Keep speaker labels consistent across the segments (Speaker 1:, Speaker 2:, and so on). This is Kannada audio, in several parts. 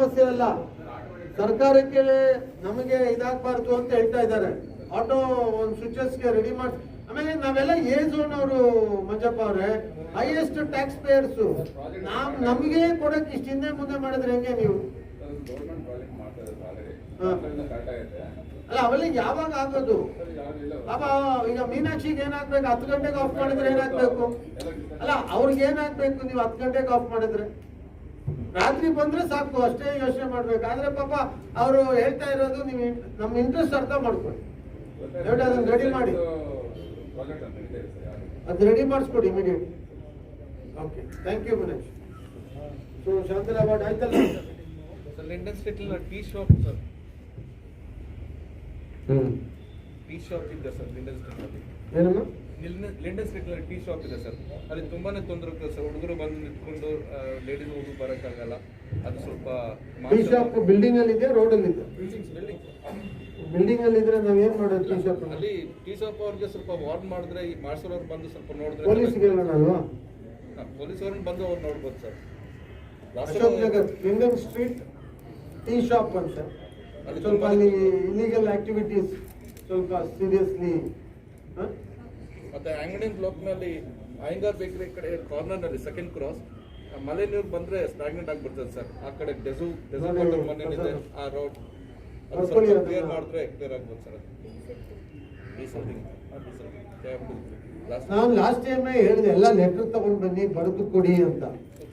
Speaker 1: ಸಮಸ್ಯೆ ಅಲ್ಲ, ಸರ್ಕಾರಕ್ಕೆ ನಮಗೆ ಇದಾಗಬಾರ್ದು ಅಂತ ಹೇಳ್ತಾ ಇದ್ದಾರೆ. ಆಟೋ ಒಂದು ಸ್ವಿಚಸ್ಗೆ ರೆಡಿ ಮಾಡಿ. ಆಮೇಲೆ ನಾವೆಲ್ಲ ಎ ಝೋನ್ ಅವರು ಮಂಜಪ್ಪ ಅವರೇ ಹೈಯೆಸ್ಟ್ ಟ್ಯಾಕ್ಸ್ ಪೇಯರ್ಸ್. ನಮಗೆ ಕೊಡಕ್ಕೆ ಇಷ್ಟ ಹಿಂದೆ ಮುಂದೆ ಮಾಡಿದ್ರೆ ಹೆಂಗೆ ನೀವು? ಅಲ್ಲ ಅವೆಲ್ಲ ಯಾವಾಗ ಆಗೋದು? ಈಗ ಮೀನಾಕ್ಷಿಗೆ ಏನಾಗ್ಬೇಕು? 10 ಗಂಟೆಗೆ ಆಫ್ ಮಾಡಿದ್ರೆ ಏನಾಗ್ಬೇಕು? ಅಲ್ಲ ಅವ್ರಿಗೆ ಏನಾಗ್ಬೇಕು? ನೀವು 10 ಗಂಟೆಗೆ ಆಫ್ ಮಾಡಿದ್ರೆ ರಾತ್ರಿ ಬಂದ್ರೆ ಸಾಕು, ಅಷ್ಟೇ ಯೋಚನೆ ಮಾಡ್ಬೇಕು. ಆದ್ರೆ ಪಾಪ ಅವರು ಹೇಳ್ತಾ ಇರೋದು ನೀವು ನಮ್ಮ ಇಂಟ್ರೆಸ್ಟ್ ಅರ್ಥ ಮಾಡ್ಕೊಳ್ಳಿ. ಅದನ್ನ ರೆಡಿ ಮಾಡಿ, ಅದು ರೆಡಿ ಮಾಡಿಸ್ಕೊಡಿ immediate. Okay, thank you Manesh. So Shantalabad ಆಯ್ತಲ್ಲ
Speaker 2: sir? Linden street tea shop sir, tea shop ಇದೆ ಸರ್ ಲಿಂಡನ್ ಸ್ಟ್ರೀಟ್ ಅಲ್ಲಿ.
Speaker 1: ಏನಮ್ಮ?
Speaker 2: ಲಿಂಡನ್ ಸ್ಟ್ರೀಟ್ ಅಲ್ಲಿ ಟೀ ಶಾಪ್ ಇದೆ ಸರ್. ಅಲ್ಲಿ ತುಂಬಾನೇ ತೊಂದರೆ ಆಗ್ತದೆ ಸರ್. ಹುಡುಗರು ಬಂದು ನಿಂತ್ಕೊಂಡು ಲೇಡೀಸ್ ಹೋಗಿ ಬರೋಕ್ಕಾಗಲ್ಲ. ಅದು ಸ್ವಲ್ಪ
Speaker 1: ಟೀ ಶಾಪ್ ಬಿಲ್ಡಿಂಗ್ ಅಲ್ಲಿ ಇದೆ, ರೋಡ್ ಅಲ್ಲಿ ಇದೆ? ಬಿಲ್ಡಿಂಗ್ ಅಲ್ಲಿ ಇದ್ರೆ ನಾವ್ ಏನ್ ಮಾಡೋದು? ಟೀ ಶಾಪ್
Speaker 2: ಅಲ್ಲಿ ಟೀ ಶಾಪ್ ಅವ್ರಿಗೆ ಸ್ವಲ್ಪ ವಾರ್ನ್ ಮಾಡಿದ್ರೆ ಈ ಮಾಡಿಸೋರು ಬಂದು ಸ್ವಲ್ಪ ನೋಡಿದ್ರೆ
Speaker 1: ಪೊಲೀಸ್ಗೆ ಹೇಳೋಣಲ್ವಾ?
Speaker 2: ಪೊಲೀಸ್ ಅವ್ರನ್ನ ಬಂದು ಅವ್ರು ನೋಡ್ಬೋದು ಸರ್.
Speaker 1: ಅಶೋಕ್ ನಗರ್ ಲಿಂಗನ್ ಸ್ಟ್ರೀಟ್ ಟೀ ಶಾಪ್ ಅಂತ ಸ್ವಲ್ಪ ಅಲ್ಲಿ ಇಲಿಗಲ್ ಆಕ್ಟಿವಿಟೀಸ್ ಸ್ವಲ್ಪ ಸೀರಿಯಸ್ಲಿ.
Speaker 2: ಮತ್ತೆ ಆಂಗಡಿನ್ ಬ್ಲಾಕ್ ನಲ್ಲಿ ಅಯ್ಯಂಗಾರ್ ಬೇಕರಿ ಕಡೆ ಕಾರ್ನರ್ ನಲ್ಲಿ ಸೆಕೆಂಡ್ ಕ್ರಾಸ್ ಮಳೆ ನೀರು ಬಂದ್ರೆ ಸ್ಟಾಗ್ನೆಂಟ್ ಆಗ್ಬಿಡ್ತದೆ ಸರ್. ಆ ಕಡೆ ಡೆಸರ್ಟ್ ವಾಟರ್ ಮನೆ ಇದೆ, ಆ ರೋಡ್ ಕ್ಲಿಯರ್ ಮಾಡಿದ್ರೆ ಕ್ಲಿಯರ್ ಆಗ್ಬೋದು ಸರ್.
Speaker 1: ನಾನು ಲಾಸ್ಟ್ ಟೈಮ್ ಹೇಳಿದೆ ಎಲ್ಲ ಲೆಟರ್ ತಗೊಂಡ್ ಬನ್ನಿ, ಬರೆದು ಕೊಡಿ ಅಂತ.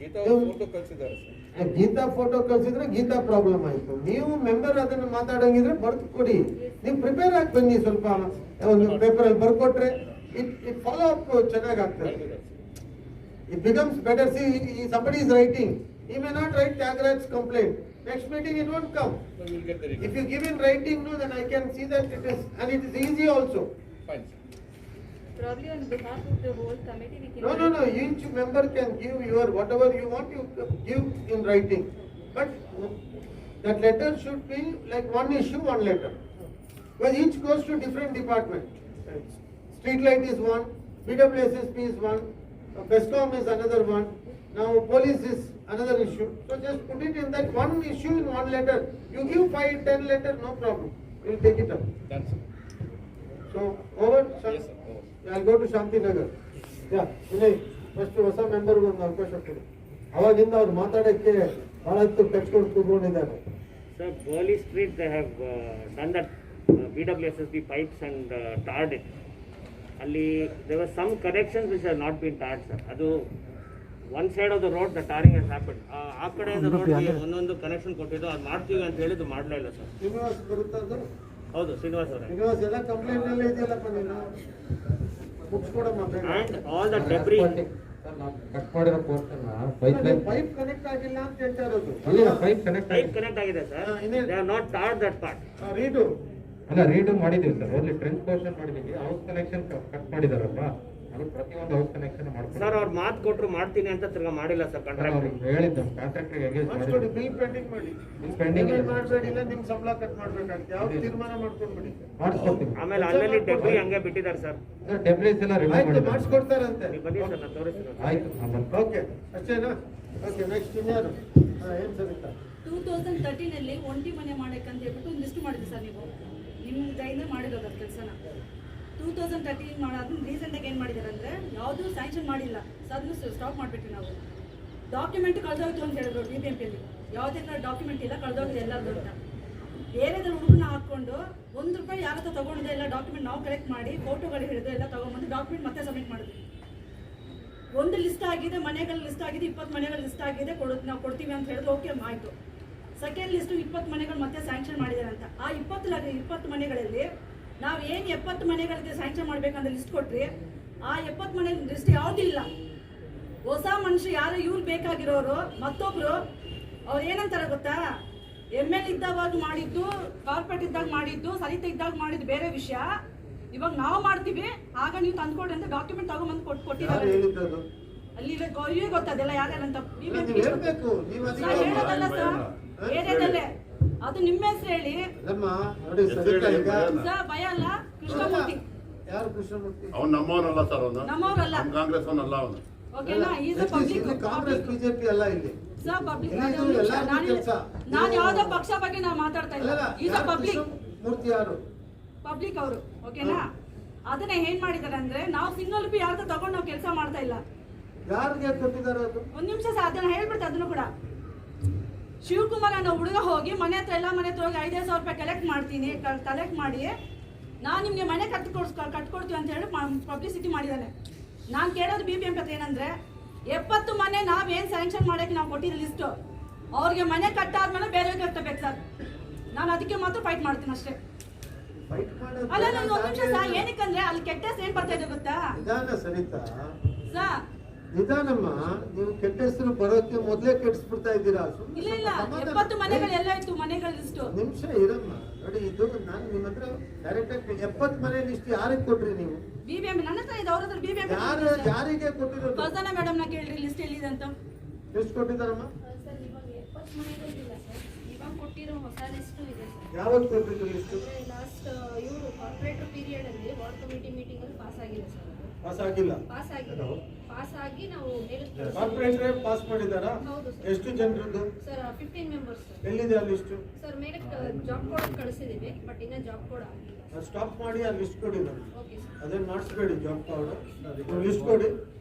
Speaker 2: ಗೀತಾ ಫೋಟೋ ಕಳ್ಸಿದ್ದಾರೆ ಸರ್.
Speaker 1: ಗೀತಾ ಫೋಟೋ ಕಳ್ಸಿದ್ರೆ ಗೀತಾ ಪ್ರಾಬ್ಲಮ್ ಆಯ್ತು. ನೀವು ಮೆಂಬರ್ ಅದನ್ನ ಮಾತಾಡಂಗಿದ್ರೆ ಬರೆದು ಕೊಡಿ. ನೀವು ಪ್ರಿಪೇರ್ ಆಗಿ ಬನ್ನಿ, ಸ್ವಲ್ಪ ಒಂದು ಪೇಪರ್ ಅಲ್ಲಿ ಬರ್ಕೊಟ್ರೆ it follow up ಚೆನ್ನಾಗಿ ಆಗ್ತದೆ. It becomes better. See, somebody is writing, he may not write Tyagaraja's complaint. Next meeting it won't come.
Speaker 2: So we will get the report.
Speaker 1: If you give in writing, no, then I can see that it is, and it is easy also.
Speaker 2: Fine.
Speaker 3: Probably on behalf of the whole committee we can...
Speaker 1: No, each member can give your whatever you want, you give in writing. But that letter should be like one issue, one letter. Because each goes to different department. Street light is one, BWSSP is one, BESCOM is another one, now police is another issue. So just put it in that one issue in one letter. You give 5-10 letters, no problem. We'll take it up.
Speaker 2: Done, sir.
Speaker 1: So over.
Speaker 2: Yes, sir. Over.
Speaker 1: I'll go to Shanti Nagar. Yeah, Vinay, first ಹೊಸ ಮೆಂಬರ್ ಒಂದು ಅವಕಾಶ ಕೊಡಿ. ಅವಾಗಿಂದ ಅವ್ರು ಮಾತಾಡಕ್ಕೆ ಬಹಳ ಹೊತ್ತು ಕಚ್ಕೊಂಡು ಕೂತ್ಕೊಂಡಿದ್ದಾರೆ.
Speaker 4: Sir, Burley Street they have done that BWSSB pipes and tarred it. Ali, there were some corrections which have not been tarred, sir. Adu one side of the road the tarring has happened. ಆ ಕಡೆಯಿಂದ ರೋಡ್ ಒಂದೊಂದು ಕನೆಕ್ಷನ್ ಕೊಟ್ಟಿದ್ದು ಅದು ಮಾಡ್ತೀವಿ ಅಂತ ಹೇಳಿದ್ದು ಮಾಡಲೇ ಇಲ್ಲ ಸರ್.
Speaker 1: ಶ್ರೀನಿವಾಸ್ ಬರುತ್ತದು?
Speaker 4: ಹೌದು, ಶ್ರೀನಿವಾಸ್ ಅವರೇ.
Speaker 1: ಶ್ರೀನಿವಾಸ್ ಎಲ್ಲ ಕಂಪ್ಲೇಂಟ್ ಎಲ್ಲ ಇದೆಯಲ್ಲಪ್ಪ ನೀನು ಬುಕ್ಸ್ ಕೊಡಮ್ಮ.
Speaker 4: And all the debris
Speaker 5: cut ಮಾಡಿರೋ ಪೋರ್ಷನ್
Speaker 1: ಪೈಪ್ ಕನೆಕ್ಟ್ ಆಗಿಲ್ಲ ಅಂತ ಹೇಳ್ತಾ ಇರೋದು.
Speaker 5: ಪೈಪ್ ಕನೆಕ್ಟ್
Speaker 4: ಆಗಿದೆ sir. They have not tarred that part.
Speaker 1: Reed
Speaker 5: reed ಮಾಡಿದೀವಿ ಸರ್. ಓನ್ಲಿ ಟ್ರೆಂಚ್ ಪೋರ್ಷನ್ ಮಾಡಿದೀವಿ. ಹೌಸ್ ಕನೆಕ್ಷನ್ ಕಟ್ ಮಾಡಿದಾರಪ್ಪ, ಅದು ಪ್ರತಿಯೊಂದು ಹೌಸ್ ಕನೆಕ್ಷನ್ ಮಾಡ್ಕೊಂಡು
Speaker 4: ಸರ್ ಅವ್ರು ಮಾತು ಕೊಟ್ಟರು ಮಾಡ್ತೀನಿ ಅಂತ ತಿರ್ಗಾ ಮಾಡಿಲ್ಲ ಸರ್. ಕಾಂಟ್ರಾಕ್ಟ್
Speaker 5: ಹೇಳಿದ್ದು ಕಾಂಟ್ರಾಕ್ಟರ್ ಎಂಗೇಜ್ ಮಾಡಿ
Speaker 1: ಬಿಲ್ ಪೆಂಡಿಂಗ್ ಮಾಡಿ.
Speaker 5: ಪೆಂಡಿಂಗ್
Speaker 1: ಮಾಡಬೇಡಿ, ಇಲ್ಲ ನಿಮ್ ಸಂಬಳ ಕಟ್ ಮಾಡ್ಬೇಕಾಗ್ತದೆ. ಯಾವ ತೀರ್ಮಾನ ಮಾಡ್ಕೊಂಡ್ಬಿಡಿ,
Speaker 5: ಮಾಡಿಸ್ಕೊಡ್ತೀವಿ.
Speaker 4: ಆಮೇಲೆ ಅಲ್ಲಲ್ಲಿ ಡೆಬ್ರಿ ಹಂಗೆ ಬಿಟ್ಟಿದ್ದಾರೆ ಸರ್.
Speaker 5: ಡೆಬ್ರೀಸ್ ಎಲ್ಲ ರಿಮೂವ್
Speaker 1: ಆಯ್ತು
Speaker 5: ಮಾಡಿ
Speaker 1: ಮಾಡಿಸ್ಕೊಡ್ತಾರಂತೆ.
Speaker 4: ನೀವು ಬನ್ನಿ ಸರ್, ನಾನು ತೋರಿಸ್ತೀನಿ.
Speaker 5: ಆಯ್ತು.
Speaker 1: ಓಕೆ ಅಷ್ಟೇನಾ? ಓಕೆ ನೆಕ್ಸ್ಟ್ ಇನ್ಯಾರು? ಏನ್ ಸರಿತಾ?
Speaker 3: 2013 ಅಲ್ಲಿ ಒಂಟಿ ಮನೆ ಮಾಡಕ್ಕಂತ ಹೇಳ್ಬಿಟ್ಟು ಒಂದು ಲಿಸ್ಟ್ ಮಾಡಿದ್ರಿ ಸರ್. ನೀವು ನಿಮ್ಮ ಕೈಯಿಂದ ಮಾಡಿರೋದು ಅದು ಕೆಲಸನ 2013 ಮಾಡೋದು. ರೀಸೆಂಟಾಗಿ ಏನು ಮಾಡಿದ್ದಾರೆ ಅಂದರೆ ಯಾವುದೂ ಸ್ಯಾಂಕ್ಷನ್ ಮಾಡಿಲ್ಲ, ಸೊ ಅದನ್ನು ಸ್ಟಾಪ್ ಮಾಡಿಬಿಟ್ವಿ ನಾವು. ಡಾಕ್ಯುಮೆಂಟ್ ಕಳೆದೋಯ್ತು ಅಂತ ಹೇಳಿದ್ರು BBMPಯಲ್ಲಿ. ಯಾವುದೆಲ್ಲ ಡಾಕ್ಯುಮೆಂಟ್ ಇಲ್ಲ, ಕಳೆದೋಗಿದೆ ಎಲ್ಲರದು ಅಂತ. ಬೇರೆದ್ರ ಹುಡುಗನ ಹಾಕ್ಕೊಂಡು ₹1 ಯಾರ ಹತ್ರ ತೊಗೊಂಡಿದೆ ಎಲ್ಲ ಡಾಕ್ಯುಮೆಂಟ್ ನಾವು ಕಲೆಕ್ಟ್ ಮಾಡಿ ಫೋಟೋಗಳು ಹಿಡಿದು ಎಲ್ಲ ತೊಗೊಂಡ್ಬಂದು ಡಾಕ್ಯುಮೆಂಟ್ ಮತ್ತೆ ಸಬ್ಮಿಟ್ ಮಾಡಿದ್ವಿ. ಒಂದು ಲಿಸ್ಟ್ ಆಗಿದೆ, ಮನೆಗಳ ಲಿಸ್ಟ್ ಆಗಿದೆ, 20 ಮನೆಗಳ ಲಿಸ್ಟ್ ಆಗಿದೆ, ನಾವು ಕೊಡ್ತೀವಿ ಅಂತ ಹೇಳಿದ್ರು. ಓಕೆ ಆಯಿತು. ಸೆಕೆಂಡ್ ಲಿಸ್ಟು 20 ಮನೆಗಳು ಮತ್ತೆ ಸ್ಯಾಂಕ್ಷನ್ ಮಾಡಿದ್ದಾರೆ ಅಂತ. ಆ 20 ಮನೆಗಳಲ್ಲಿ ನಾವು ಏನು 70 ಮನೆಗಳಿಗೆ ಸ್ಯಾಂಕ್ಷನ್ ಮಾಡ್ಬೇಕಂತ ಲಿಸ್ಟ್ ಕೊಟ್ರಿ. ಆ 70 ಮನೆ ಲಿಸ್ಟ್ ಯಾವುದೂ ಇಲ್ಲ. ಹೊಸ ಮನುಷ್ಯ ಯಾರು ಇವ್ರು ಬೇಕಾಗಿರೋರು ಮತ್ತೊಬ್ರು ಅವ್ರು ಏನಂತಾರೆ ಗೊತ್ತಾ, ML ಇದ್ದಾಗ ಮಾಡಿದ್ದು, ಕಾರ್ಪೊರೇಟ್ ಇದ್ದಾಗ ಮಾಡಿದ್ದು, ಸರಿತ ಇದ್ದಾಗ ಮಾಡಿದ್ದು ಬೇರೆ ವಿಷಯ. ಇವಾಗ ನಾವು ಮಾಡ್ತೀವಿ, ಆಗ ನೀವು ತಂದ್ಕೊಡಿ ಅಂತ ಡಾಕ್ಯುಮೆಂಟ್ ತಗೊಂಡ್ಬಂದು ಕೊಟ್ಟಿದ್ದಾರೆ. ಅಲ್ಲಿ ಇವೆ ಗೊತ್ತದೆಲ್ಲ ಯಾರ್ಯಾರಂತ ಹೇಳೋದಲ್ಲ ಸರ್, ಏರಿಯಾದಲ್ಲೇ ಅದು ನಿಮ್ಮ ಹೆಸರು ಹೇಳಿ. ಭಯ ಅಲ್ಲ. ಕೃಷ್ಣಮೂರ್ತಿ
Speaker 1: ಯಾರು? ಕೃಷ್ಣಮೂರ್ತಿ
Speaker 6: ಅವ್ನು ನಮ್ಮವನಲ್ಲ ಸರ್, ಅವನು
Speaker 3: ನಮ್ಮವರಲ್ಲ,
Speaker 6: ಕಾಂಗ್ರೆಸ್ ಅವನಲ್ಲ ಅವನು.
Speaker 3: ಓಕೆನಾ? ಈಸ್ ಪಬ್ಲಿಕ್
Speaker 1: ಕಾಂಗ್ರೆಸ್ ಬಿಜೆಪಿ ಅಲ್ಲ ಇಲ್ಲಿ.
Speaker 3: ಸರ್ ಪಬ್ಲಿಕ್
Speaker 1: ಇದು ಎಲ್ಲಾರ್ದು ಕೆಲ್ಸ.
Speaker 3: ನಾನು ಯಾವ್ದೋ ಪಕ್ಷ ಬಗ್ಗೆ ನಾವು ಮಾತಾಡ್ತಾ ಇಲ್ಲ. ಈಗ ಪಬ್ಲಿಕ್
Speaker 1: ಮೂರ್ತಿ ಯಾರು?
Speaker 3: ಪಬ್ಲಿಕ್ ಅವರು ಓಕೆನಾ. ಅದನ್ನ ಏನ್ ಮಾಡಿದಾರೆ ಅಂದ್ರೆ ನಾವು ಸಿಂಗಲ್ ರೂಪಾಯಿ ಯಾರ್ದು ತಗೊಂಡು ನಾವು ಕೆಲಸ ಮಾಡ್ತಾ ಇಲ್ಲ.
Speaker 1: ಯಾರಿಗೆ ಕೊಟ್ಟಿದ್ದಾರೆ ಅದು?
Speaker 3: ಒಂದ್ ನಿಮಿಷ ಸರ್ ಅದನ್ನ ಹೇಳ್ಬಿಡ್ತೆ ಅದನ್ನು ಕೂಡ. ಶಿವಕುಮಾರ್ ಅನ್ನೋ ಹುಡುಗ ಹೋಗಿ ಮನೆ ಹತ್ರ ಎಲ್ಲ ಮನೆ ಹತ್ರ ಹೋಗಿ 5,000 ರೂಪಾಯಿ ಕಲೆಕ್ಟ್ ಮಾಡ್ತೀನಿ, ಕಲೆಕ್ಟ್ ಮಾಡಿ ನಾನು ನಿಮ್ಗೆ ಮನೆ ಕಟ್ಕೊಡ್ತೀವಿ ಅಂತ ಹೇಳಿ ಪಬ್ಲಿಸಿಟಿ ಮಾಡಿದ್ದಾನೆ. ನಾನು ಕೇಳೋದು BBMP ಹತ್ರ ಏನಂದ್ರೆ 70 ಮನೆ ನಾವೇನ್ ಸ್ಯಾಂಕ್ಷನ್ ಮಾಡಕ್ಕೆ ನಾವು ಕೊಟ್ಟಿದ್ದ ಲಿಸ್ಟ್ ಅವ್ರಿಗೆ ಮನೆ ಕಟ್ಟಾದ್ಮೇಲೆ ಬೇರೆಯವ್ರಿಗೆ ಕಟ್ಟಬೇಕು ಸರ್. ನಾನು ಅದಕ್ಕೆ ಮಾತ್ರ ಫೈಟ್ ಮಾಡ್ತೀನಿ ಅಷ್ಟೇ.
Speaker 1: ಫೈಟ್ ಮಾಡೋದು
Speaker 3: ಅಲ್ಲ ನಂಗೆ ಒಂದ್ ನಿಮಿಷ ಸರ್, ಏನಕ್ಕಂದ್ರೆ ಅಲ್ಲಿ ಕೆಟ್ಟ ಹೆಸರು ಏನ್ ಬರ್ತಾ ಇದೆ ಗೊತ್ತಾ
Speaker 1: ನಿಧಾನ ಸರಿತಾ
Speaker 3: ಸರ್?
Speaker 1: ನಿಧಾನಮ್ಮ, ನೀವು ಕೆಟ್ಟ ಹೆಸರು ಬರೋಕ್ಕೆ ಮೊದಲೇ ಕೆಡಿಸ್ಬಿಡ್ತಾ ಇದ್ದೀರಾ.
Speaker 3: ಇಲ್ಲ ಇಲ್ಲ 70 ಮನೆಗಳು ಎಲ್ಲ ಇತ್ತು ಮನೆಗಳ ಲಿಸ್ಟ್.
Speaker 1: ನಿಮಿಷ ಇರಮ್ಮ, ನೋಡಿ ಇದು ನಾನು ನಿಮ್ಮ ಹತ್ರ ಡೈರೆಕ್ಟ್ ಆಗಿ 70 ಮನೆ ಲಿಸ್ಟ್ ಯಾರಿಗೆ ಕೊಟ್ರಿ ನೀವು?
Speaker 3: BBMP ನನ್ನ ಹತ್ರ ಇದೆ, ಅವ್ರ ಹತ್ರ BBMP
Speaker 1: ಯಾರಿಗೆ ಕೊಟ್ಟಿರೋದು?
Speaker 3: ಫರ್ಜಾನಾ ಮೇಡಮ್ ನ ಕೇಳ್ರಿ ಲಿಸ್ಟ್ ಎಲ್ಲಿದೆ ಅಂತ.
Speaker 1: ಎಷ್ಟು ಕೊಟ್ಟಿದ್ದಾರಮ್ಮ?
Speaker 6: ಸರ್ ಇವಾಗ 70 ಮನೆಗಳಿಲ್ಲ ಸರ್. ಇವಾಗ ಕೊಟ್ಟಿರೋ ಹೊಸ ಲಿಸ್ಟು ಇದೆ ಸರ್.
Speaker 1: ಯಾವತ್ತು ಕೊಟ್ಟಿದ್ದು ಲಿಸ್ಟ್?
Speaker 6: ಲಾಸ್ಟ್ ಇವರು ಕಾರ್ಪೊರೇಟರ್ ಪೀರಿಯಡ್ ಅಲ್ಲಿ ವಾರ್ಡ್ ಕಮಿಟಿ ಮೀಟಿಂಗ್ ಅಲ್ಲಿ ಪಾಸ್ ಆಗಿದೆ ಸರ್.
Speaker 1: ಪಾಸ್ ಆಗಿಲ್ಲ.
Speaker 6: ಪಾಸ್ ಆಗಿದೆ. ಪಾಸ್ ಆಗಿ ನಾವು
Speaker 1: ಕಾರ್ಪೊರೇಟರ್ ಪಾಸ್ ಮಾಡಿದಾರಾ?
Speaker 6: ಹೌದು ಸರ್.
Speaker 1: ಎಷ್ಟು ಜನರದ್ದು?
Speaker 6: Sir 15 members sir.
Speaker 1: ಎಲ್ಲಿದೆ ಆ ಲಿಸ್ಟ್?
Speaker 6: ಸರ್ ಮೇಲೆ ಜಾಬ್ ಕೋಡ್ ಕಳಿಸಿದೀವಿ, ಬಟ್ ಇನ್ನ ಜಾಬ್ ಕೋಡ್ ಆಗಿಲ್ಲ.
Speaker 1: ಸ್ಟಾಪ್ ಮಾಡಿ ಆ ಲಿಸ್ಟ್ ಕೊಡಿ ನಮ್ಗೆ.
Speaker 6: Okay sir.
Speaker 1: ಅದೇನು ಮಾಡಿಸ್ಬೇಡಿ ಜಾಬ್ ಕಾರ್ಡ್ ಲಿಸ್ಟ್ ಕೊಡಿ.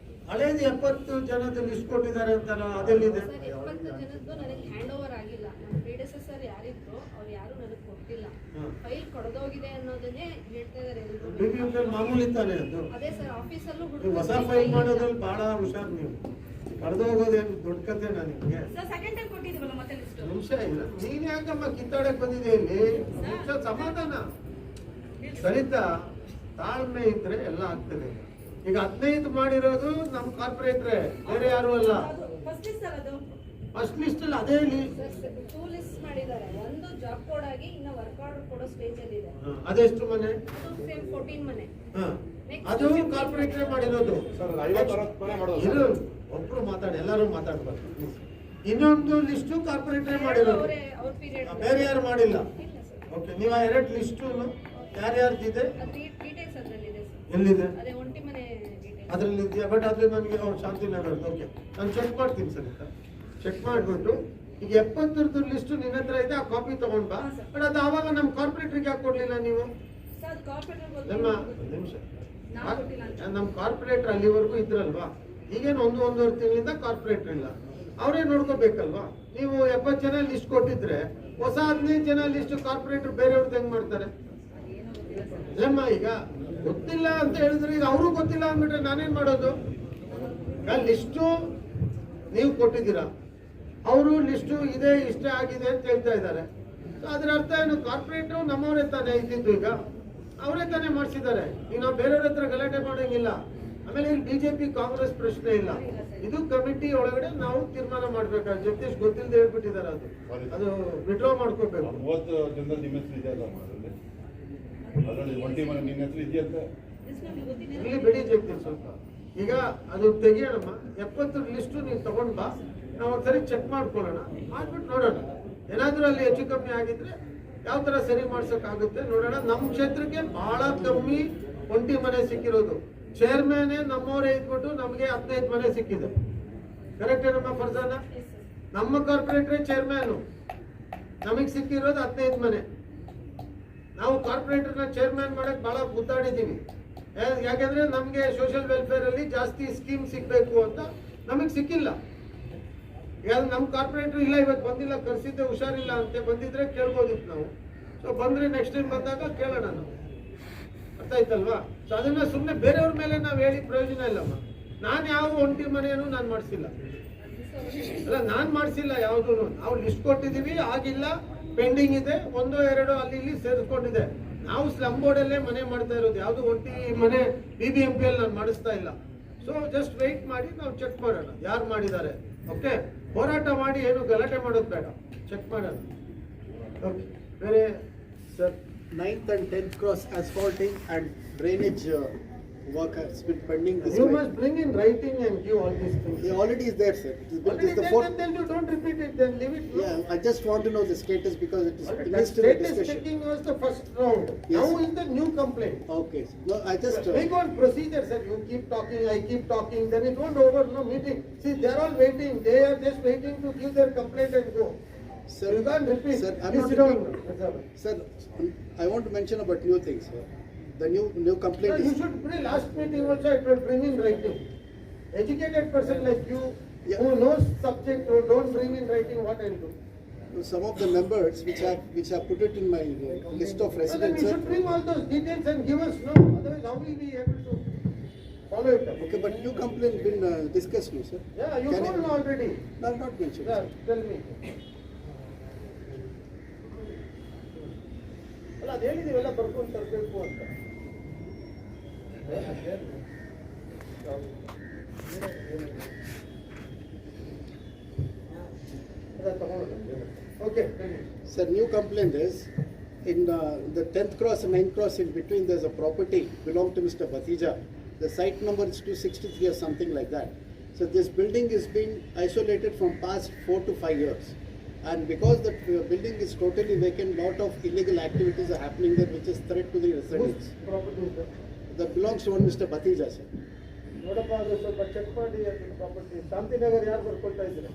Speaker 1: ಹಳೇದು 70 ಜನದ ಲಿಸ್ಟ್ ಕೊಟ್ಟಿದ್ದಾರೆ ಅಂತಲ್ಲ, ಅದೆಲ್ಲಿದೆ?
Speaker 6: ಸರ್ 70 ಜನದ್ದು ನನಗೆ ಹ್ಯಾಂಡ್ ಓವರ್ ಆಗಿಲ್ಲ. ನಮ್ಮ ಪ್ರಿಡೆಸೆಸರ್ ಯಾರಿದ್ರು ಅವ್ರು ಯಾರು ನನಗೆ ಕೊಟ್ಟಿಲ್ಲ. ಫೈಲ್ ಕೊಡದೋಗಿದೆ ಅನ್ನೋದನ್ನೇ ಹೇಳ್ತಾ ಇದಾರೆ ಎಲ್ರು.
Speaker 1: BBMP ಮಾಮೂಲಿ ತಾನೆ ಅದು.
Speaker 6: ಅದೇ ಸರ್ ಆಫೀಸಲ್ಲೂ
Speaker 1: ನೀವು ಹೊಸ ಫೈಲ್ ಮಾಡೋದ್ರಲ್ಲಿ ಬಹಳ ಹುಷಾರ್ ನೀವು. ಕಳೆದು ಹೋಗೋದೇನು ದೊಡ್ಡ ಕಥೆನಾ ನಿಮ್ಗೆ?
Speaker 3: ಸರ್ ಸೆಕೆಂಡ್ ಟೈಮ್ ಕೊಟ್ಟಿದ್ದೀವಲ್ಲ ಮತ್ತೆ ಲಿಸ್ಟ್.
Speaker 1: ನಿಮಿಷ ಇಲ್ಲ, ನೀನ್ ಯಾಕಮ್ಮ ಕಿತ್ತಾಡಕ್ ಬಂದಿದೆ ಇಲ್ಲಿ? ನಿಮಿಷ ಸಮಾಧಾನ ಸರಿತಾ, ತಾಳ್ಮೆ ಇದ್ರೆ ಎಲ್ಲ ಆಗ್ತದೆ. ಈಗ 15 ಮಾಡಿರೋದು ನಮ್ ಕಾರ್ಪೊರೇಟ್ರೆ, ಬೇರೆ ಯಾರು ಅಲ್ಲ.
Speaker 3: ಫಸ್ಟ್ ಲಿಸ್ಟ್ ಸರ್ ಅದು.
Speaker 1: ಫಸ್ಟ್ ಲಿಸ್ಟ್ ಅಲ್ಲಿ ಅದೇ
Speaker 6: ಸರ್ 2 ಲಿಸ್ಟ್ ಮಾಡಿದ್ದಾರೆ. ಒಂದು ಜಾಬ್ ಕೋಡ್ ಆಗಿ ಇನ್ನ ವರ್ಕ್ ಆರ್ಡರ್ ಕೊಡೋ ಸ್ಟೇಜ್ ಅಲ್ಲಿ ಇದೆ.
Speaker 1: ಅದೆಷ್ಟು ಮನೆ?
Speaker 6: ಅದು ಸೇಮ್ 14 ಮನೆ.
Speaker 1: ಹ. ಅದು ಕಾರ್ಪೊರೇಟ್ರೆ ಮಾಡಿರೋದು. ಇರು, ಒಬ್ರು ಮಾತಾಡಿ, ಎಲ್ಲರೂ ಮಾತಾಡ್ಬಾರ್ದು. ಇನ್ನೊಂದು ಲಿಸ್ಟು ಕಾರ್ಪೊರೇಟ್ರೆ ಮಾಡಿರೋದು,
Speaker 6: ಅವ್ರ ಪೀರಿಯಡ್
Speaker 1: ಬೇರೆ ಯಾರು ಮಾಡಿಲ್ಲ.
Speaker 6: ಇಲ್ಲ ಸರ್.
Speaker 1: ಓಕೆ, ನೀವು ಆ 2 ಲಿಸ್ಟು ಯಾರ್ಯಾರ್ದಿದೆ?
Speaker 6: ಅದು ಡೀಟೇಲ್ಸ್ ಅದರಲ್ಲಿದೆ ಸರ್.
Speaker 1: ಎಲ್ಲಿದೆ?
Speaker 6: ಅದೇ ಒಂಟಿ ಮನೆ ಡೀಟೇಲ್ಸ್.
Speaker 1: ಅದ್ರಲ್ಲಿ ಇದೆಯಾ? ಬಟ್ ಅದು ನನಗೆ ಶಾಂತಿನಗರದ್ದು. ಓಕೆ, ನಾನು ಚೆಕ್ ಮಾಡ್ತೀನಿ ಸರ್. ಚೆಕ್ ಮಾಡಿಬಿಟ್ಟು ಈಗ 70 ಲಿಸ್ಟ್ ನಿನ್ನ ಹತ್ರ ಇದೆ, ಆ ಕಾಪಿ ತಗೊಂಡ್ ಬಾ. ಬಟ್ ಅದು ಆವಾಗ ನಮ್ಮ ಕಾರ್ಪೊರೇಟ್ರಿಗೆ ಯಾಕೆ ಕೊಡ್ಲಿಲ್ಲ ನೀವು?
Speaker 3: ಸರ್ ಅದು ಕಾರ್ಪೊರೇಟರ್
Speaker 1: ನಮ್ಮ ನಿಮಿಷ,
Speaker 3: ನಾವು ಕೊಟ್ಟಿಲ್ಲ ಅಂತ.
Speaker 1: ನಮ್ಮ ಕಾರ್ಪೊರೇಟರ್ ಅಲ್ಲಿವರೆಗೂ ಇದ್ರಲ್ವಾ? ಈಗೇನು 1-1.5 ತಿಂಗಳಿಂದ ಕಾರ್ಪೊರೇಟರ್ ಇಲ್ಲ, ಅವರೇ ನೋಡ್ಕೋಬೇಕಲ್ವಾ? ನೀವು 70 ಜನ ಲಿಸ್ಟ್ ಕೊಟ್ಟಿದ್ರೆ ಹೊಸ 15 ಜನ ಲಿಸ್ಟ್ ಕಾರ್ಪೊರೇಟರ್ ಬೇರೆಯವ್ರದ್ದು ಹೆಂಗ್ ಮಾಡ್ತಾರೆ? ಇಲ್ಲಮ್ಮ, ಈಗ ಗೊತ್ತಿಲ್ಲ ಅಂತ ಹೇಳಿದ್ರೆ ಈಗ ಅವರು ಗೊತ್ತಿಲ್ಲ ಅಂದ್ಬಿಟ್ರೆ ನಾನೇನ್ ಮಾಡೋದು? ಲಿಸ್ಟು ನೀವು ಕೊಟ್ಟಿದ್ದೀರಾ, ಅವರು ಲಿಸ್ಟು ಇದೆ ಇಷ್ಟ ಆಗಿದೆ ಅಂತ ಹೇಳ್ತಾ ಇದ್ದಾರೆ. ಅದ್ರ ಅರ್ಥ ಏನು? ಕಾರ್ಪೊರೇಟರ್ ನಮ್ಮವರೇ ತಾನೇ ಇದ್ದಿದ್ದು, ಈಗ ಅವರೇ ತಾನೇ ಮಾಡಿಸಿದ್ದಾರೆ. ಈಗ ನಾವು ಬೇರೆಯವ್ರ ಹತ್ರ ಗಲಾಟೆ ಮಾಡೋಂಗಿಲ್ಲ. ಆಮೇಲೆ ಇಲ್ಲಿ BJP ಕಾಂಗ್ರೆಸ್ ಪ್ರಶ್ನೆ ಇಲ್ಲ, ಇದು ಕಮಿಟಿ ಒಳಗಡೆ ನಾವು ತೀರ್ಮಾನ ಮಾಡ್ಬೇಕಾದ್ರೆ ಜಗದೀಶ್ ಗೊತ್ತಿಲ್ಲದೆ ಹೇಳ್ಬಿಟ್ಟಿದ್ದಾರೆ. ಅದು ವಿಡ್ರಾ ಮಾಡ್ಕೋಬೇಕು.
Speaker 7: 30 ಜನರಲ್ಲಿ ನಿಮ್ಮ ಹೆಸರು ಇದೆ ಅಲ್ಲ ಅದರಲ್ಲಿ ಒಂಟಿ ಮನೆ ನಿನ್ನ ಹೆಸರು ಇದೆಯಂತ
Speaker 1: ಇಲ್ಲಿ ಬಿಡಿ ಜಗದೀಶ್ ಸ್ವಲ್ಪ. ಈಗ ಅದು ತೆಗಿಯೋಣಮ್ಮ, 70 ಲಿಸ್ಟು ನೀವು ತಗೊಂಡ್ ಬಾ, ನಾವು ಒಂದ್ಸರಿ ಚೆಕ್ ಮಾಡ್ಕೊಳ್ಳೋಣ, ಮಾಡ್ಬಿಟ್ಟು ನೋಡೋಣ. ಏನಾದ್ರೂ ಅಲ್ಲಿ ಹೆಚ್ಚು ಕಮ್ಮಿ ಆಗಿದ್ರೆ ಯಾವ ತರ ಸರಿ ಮಾಡ್ಸೋಕ್ಕಾಗುತ್ತೆ ನೋಡೋಣ. ನಮ್ಮ ಕ್ಷೇತ್ರಕ್ಕೆ ಬಹಳ ಕಮ್ಮಿ ಒಂಟಿ ಮನೆ ಸಿಕ್ಕಿರೋದು. ಚೇರ್ಮನ್ ನಮ್ಮವರೇ ಇದ್ಬಿಟ್ಟು ನಮಗೆ 15 ಮನೆ ಸಿಕ್ಕಿದೆ. ಕರೆಕ್ಟ್ ಏನಮ್ಮ ಫರ್ಜಾನ? ನಮ್ಮ ಕಾರ್ಪೊರೇಟ್ರೇ ಚೇರ್ಮನ್, ನಮಗ್ ಸಿಕ್ಕಿರೋದು 15 ಮನೆ. ನಾವು ಕಾರ್ಪೊರೇಟರ್ನ ಚೇರ್ಮನ್ ಮಾಡಕ್ ಬಹಳ ಗುದ್ದಾಡಿದೀವಿ. ಯಾಕಂದ್ರೆ ನಮ್ಗೆ ಸೋಷಿಯಲ್ ವೆಲ್ಫೇರ್ ಅಲ್ಲಿ ಜಾಸ್ತಿ ಸ್ಕೀಮ್ ಸಿಗ್ಬೇಕು ಅಂತ ನಮಗ್ ಸಿಕ್ಕಿಲ್ಲ. ಈಗ ನಮ್ ಕಾರ್ಪೊರೇಟರ್ ಇಲ್ಲ, ಇವತ್ತು ಬಂದಿಲ್ಲ, ಕರ್ಸಿದ್ದೆ ಹುಷಾರಿಲ್ಲ ಅಂತ. ಬಂದಿದ್ರೆ ಕೇಳ್ಬೋದಿತ್ತು ನಾವು. ಸೊ ಬಂದ್ರೆ ನೆಕ್ಸ್ಟ್ ಟೈಮ್ ಬಂದಾಗ ಕೇಳೋಣ ನಾವು. ಅರ್ಥ ಆಯ್ತಲ್ವಾ? ಸೊ ಅದನ್ನ ಸುಮ್ಮನೆ ಬೇರೆಯವ್ರ ಮೇಲೆ ನಾವು ಹೇಳಿ ಪ್ರಯೋಜನ ಇಲ್ಲಮ್ಮ. ನಾನು ಯಾವ ಒಂಟಿ ಮನೆಯನ್ನು ನಾನು ಮಾಡಿಸಿಲ್ಲ, ಅಲ್ಲ ನಾನು ಮಾಡಿಸಿಲ್ಲ ಯಾವ್ದು. ನಾವು ಲಿಸ್ಟ್ ಕೊಟ್ಟಿದೀವಿ, ಆಗಿಲ್ಲ, ಪೆಂಡಿಂಗ್ ಇದೆ, 1-2 ಅಲ್ಲಿ ಇಲ್ಲಿ ಸೇರಿಸ್ಕೊಂಡಿದೆ. ನಾವು ಸ್ಲಮ್ ಬೋರ್ಡಲ್ಲೇ ಮನೆ ಮಾಡ್ತಾ ಇರೋದು, ಯಾವ್ದು ಒಂಟಿ ಮನೆ BBMP ಅಲ್ಲಿ ನಾನು ಮಾಡಿಸ್ತಾ ಇಲ್ಲ. ಸೊ ಜಸ್ಟ್ ವೆಯ್ಟ್ ಮಾಡಿ, ನಾವು ಚೆಕ್ ಮಾಡೋಣ ಯಾರು ಮಾಡಿದ್ದಾರೆ. ಓಕೆ, ಹೋರಾಟ ಮಾಡಿ ಏನು ಗಲಾಟೆ ಮಾಡೋದು ಬೇಡ, ಚೆಕ್ ಮಾಡೋಣ. ಓಕೆ, ಬೇರೆ
Speaker 8: Sir, 9th and 10th cross asphalting and drainage work has been pending this
Speaker 1: You
Speaker 8: way.
Speaker 1: must bring in writing and give all these things.
Speaker 8: It already is there, sir. It is,
Speaker 1: Already
Speaker 8: this is the
Speaker 1: there,
Speaker 8: fourth.
Speaker 1: then you don't repeat it, then leave it. no?
Speaker 8: Yeah, I just want to know the status because it is
Speaker 1: Already,
Speaker 8: missed
Speaker 1: that
Speaker 8: in the
Speaker 1: status
Speaker 8: discussion.
Speaker 1: checking was the first round.
Speaker 8: Yes.
Speaker 1: Now is the new complaint.
Speaker 8: Okay, no, I just.
Speaker 1: Make one procedure, sir. You keep talking, I keep talking, then it won't over, no meeting. See, they are all waiting. They are just waiting to give their complaint and go.
Speaker 8: Sir,
Speaker 1: You can't repeat.
Speaker 8: Sir, I'm
Speaker 1: You
Speaker 8: not
Speaker 1: sit down.
Speaker 8: repeating.
Speaker 1: That's all.
Speaker 8: Sir, I want to mention about new things, sir. The new
Speaker 1: No,
Speaker 8: complaint
Speaker 1: you
Speaker 8: is.
Speaker 1: should bring last meeting also, it will bring in writing. Educated person like you,
Speaker 8: Yeah.
Speaker 1: who knows subject, who don't bring in writing, what I'll do.
Speaker 8: Some of the members which have put it in my list of
Speaker 1: So then
Speaker 8: residents,
Speaker 1: you
Speaker 8: sir.
Speaker 1: should bring all those details and give us, no, otherwise how will we be able to follow it up?
Speaker 8: Okay, but new complaint been discussed, no, sir?
Speaker 1: Yeah, you
Speaker 8: Can
Speaker 1: told
Speaker 8: I-
Speaker 1: already.
Speaker 8: No, I've not mentioned.
Speaker 1: Yeah, tell me. ಅಲ್ಲ ಅದು ಹೇಳಿದೀವಲ್ಲ ಬರ್ಕೊಂಡು ತರಬೇಕು ಅಂತ. ಅದ ತಗೊಳ್ಳೋಣ. Okay, tell me.
Speaker 8: Sir, new complaint is, in the 10th cross and 9th cross in between, there's a property belong to Mr. Bhatija. The site number is 263 or something like that. So this building is being isolated from past 4 to 5 years. And because the building is totally vacant, lot of illegal activities are happening there, which is threat to the residents.
Speaker 1: Whose property is that?
Speaker 8: That belongs to one Mr. Bhatija, sir.
Speaker 1: ನೋಡಪ್ಪ ಅದು ಸ್ವಲ್ಪ ಚೆಕ್ ಮಾಡಿ ಅದು ಪ್ರಾಪರ್ಟಿ ಶಾಂತಿನಗರ್ ಯಾರು ಬರ್ಕೊಳ್ತಾ ಇದ್ದೀರಾ?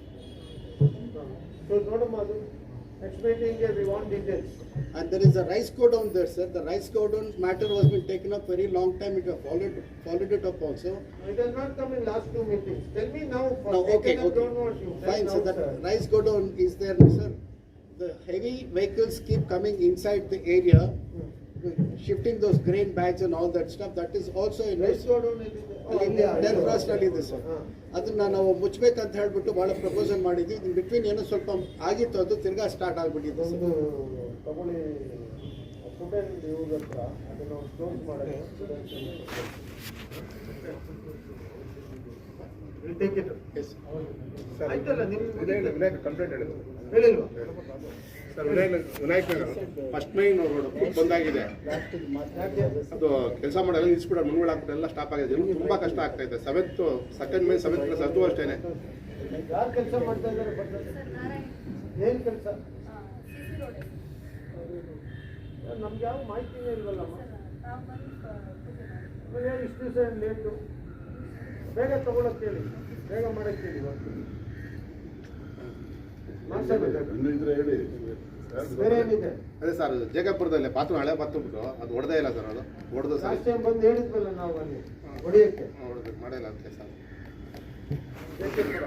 Speaker 1: ಸೊ ನೋಡಮ್ಮ ಅದು ನೆಕ್ಸ್ಟ್ ಮೀಟಿಂಗ್ಗೆ we want details.
Speaker 8: And there is a rice godown there, sir. The rice godown matter was been taken up very long time. It have followed it up also.
Speaker 1: It has not come in last 2 meetings. Tell me now.
Speaker 8: No, okay,
Speaker 1: I
Speaker 8: okay.
Speaker 1: don't want you.
Speaker 8: Fine,
Speaker 1: Now,
Speaker 8: so that
Speaker 1: sir.
Speaker 8: rice godown is there, sir. The heavy vehicles keep coming inside the area, shifting those grain bags and all that stuff. That is also in
Speaker 1: Rice godown ಎಲ್ಲಿದೆ? Oh,
Speaker 8: ಅಲ್ಲಿ
Speaker 1: ಅಲ್ಲೇ,
Speaker 8: 10th
Speaker 1: ಅಲ್ಲೇ.
Speaker 8: cross ನಲ್ಲಿ ಇದೆ ಸರ್.
Speaker 1: ಹಾ.
Speaker 8: ಅದನ್ನ ನಾವು ಮುಚ್ಚಬೇಕಂತ ಹೇಳ್ಬಿಟ್ಟು ಬಹಳ ಪ್ರಪೋಸಲ್ ಮಾಡಿದ್ವಿ. ಇನ್ ಬಿಟ್ವೀನ್ ಏನೋ ಸ್ವಲ್ಪ ಆಗಿತ್ತು, ಅದು ತಿರ್ಗಾ ಸ್ಟಾರ್ಟ್ ಆಗ್ಬಿಟ್ಟಿದೆ
Speaker 1: ಒಂದು
Speaker 8: ಸರ್.
Speaker 1: ತಗೊಳ್ಳಿ ಫುಡ್ ಅಂಡ್ ಇವ್ರ ಹತ್ರ ಅದನ್ನು ಕ್ಲೋಸ್ ಮಾಡಿ ಟೇಕ್ ಇಟ್.
Speaker 8: Yes.
Speaker 1: ಆಯ್ತಲ್ಲ ನಿಮ್ಗೆ
Speaker 7: ವಿನಾಯಕ್ ಕಂಪ್ಲೇಂಟ್ ಹೇಳಿದ್ರು
Speaker 1: ಹೇಳಿಲ್ವಾ?
Speaker 7: ಸರ್ ವಿನಾಯಕ್ ನಗರ ಫಸ್ಟ್ ಮೈನ್ ರೋಡ್ ಬಂದಾಗಿದೆ. ಅದು ಕೆಲಸ ಮಾಡಲ್ಲ ನಿಲ್ಸ್ಬಿಟ್ಟು ಮುಂದ್ಗಡೆ ಹಾಕ್ಬಿಟ್ಟು ಎಲ್ಲ ಸ್ಟಾಪ್ ಆಗಿದೆ. ಜನಕ್ಕೆ ತುಂಬಾ ಕಷ್ಟ ಆಗ್ತಾ ಇದೆ. ಸೆಕೆಂಡ್ ಮೈನ್ 7th ಕ್ಲಾಸ್ ಅದು ಅಷ್ಟೇನೆ.
Speaker 1: ಯಾರು ಕೆಲಸ ಮಾಡ್ತಾ ಇದ್ದಾರೆ ಏನ್ ಕೆಲಸ? ನಮ್ಗೆ ಯಾವ ಮಾಹಿತಿನೇ ಇಲ್ವಲ್ಲಮ್ಮ. ಇಷ್ಟು ದಿವಸ ಲೇಟು. ಬೇಗ ತಗೊಳಕ್ ಹೇಳಿ, ಬೇಗ ಮಾಡಕ್ ಹೇಳಿ.
Speaker 7: ಇನ್ನು ಇದ್ರೆ ಹೇಳಿ.
Speaker 1: ಬೇರೆ ಏನಿದೆ?
Speaker 7: ಅದೇ ಸರ್ ಜೇಗಪುರದಲ್ಲಿ ಬಾತ್ರೂಮ್ ಹಳೆ ಬಾತ್ರೂಮ್ ಅದು ಹೊಡೆದೇ ಇಲ್ಲ ಸರ್. ಅದು ಹೊಡೆದು ಸರ್
Speaker 1: ಲಾಸ್ಟ್ ಟೈಮ್ ಬಂದು ಹೇಳಿದ್ವಲ್ಲ ನಾವು ಅಲ್ಲಿ ಹೊಡೆಯಕ್ಕೆ.
Speaker 7: ಮಾಡಿಲ್ಲ ಅಂತ ಸರ್.
Speaker 1: ಜಯಕಪುರ.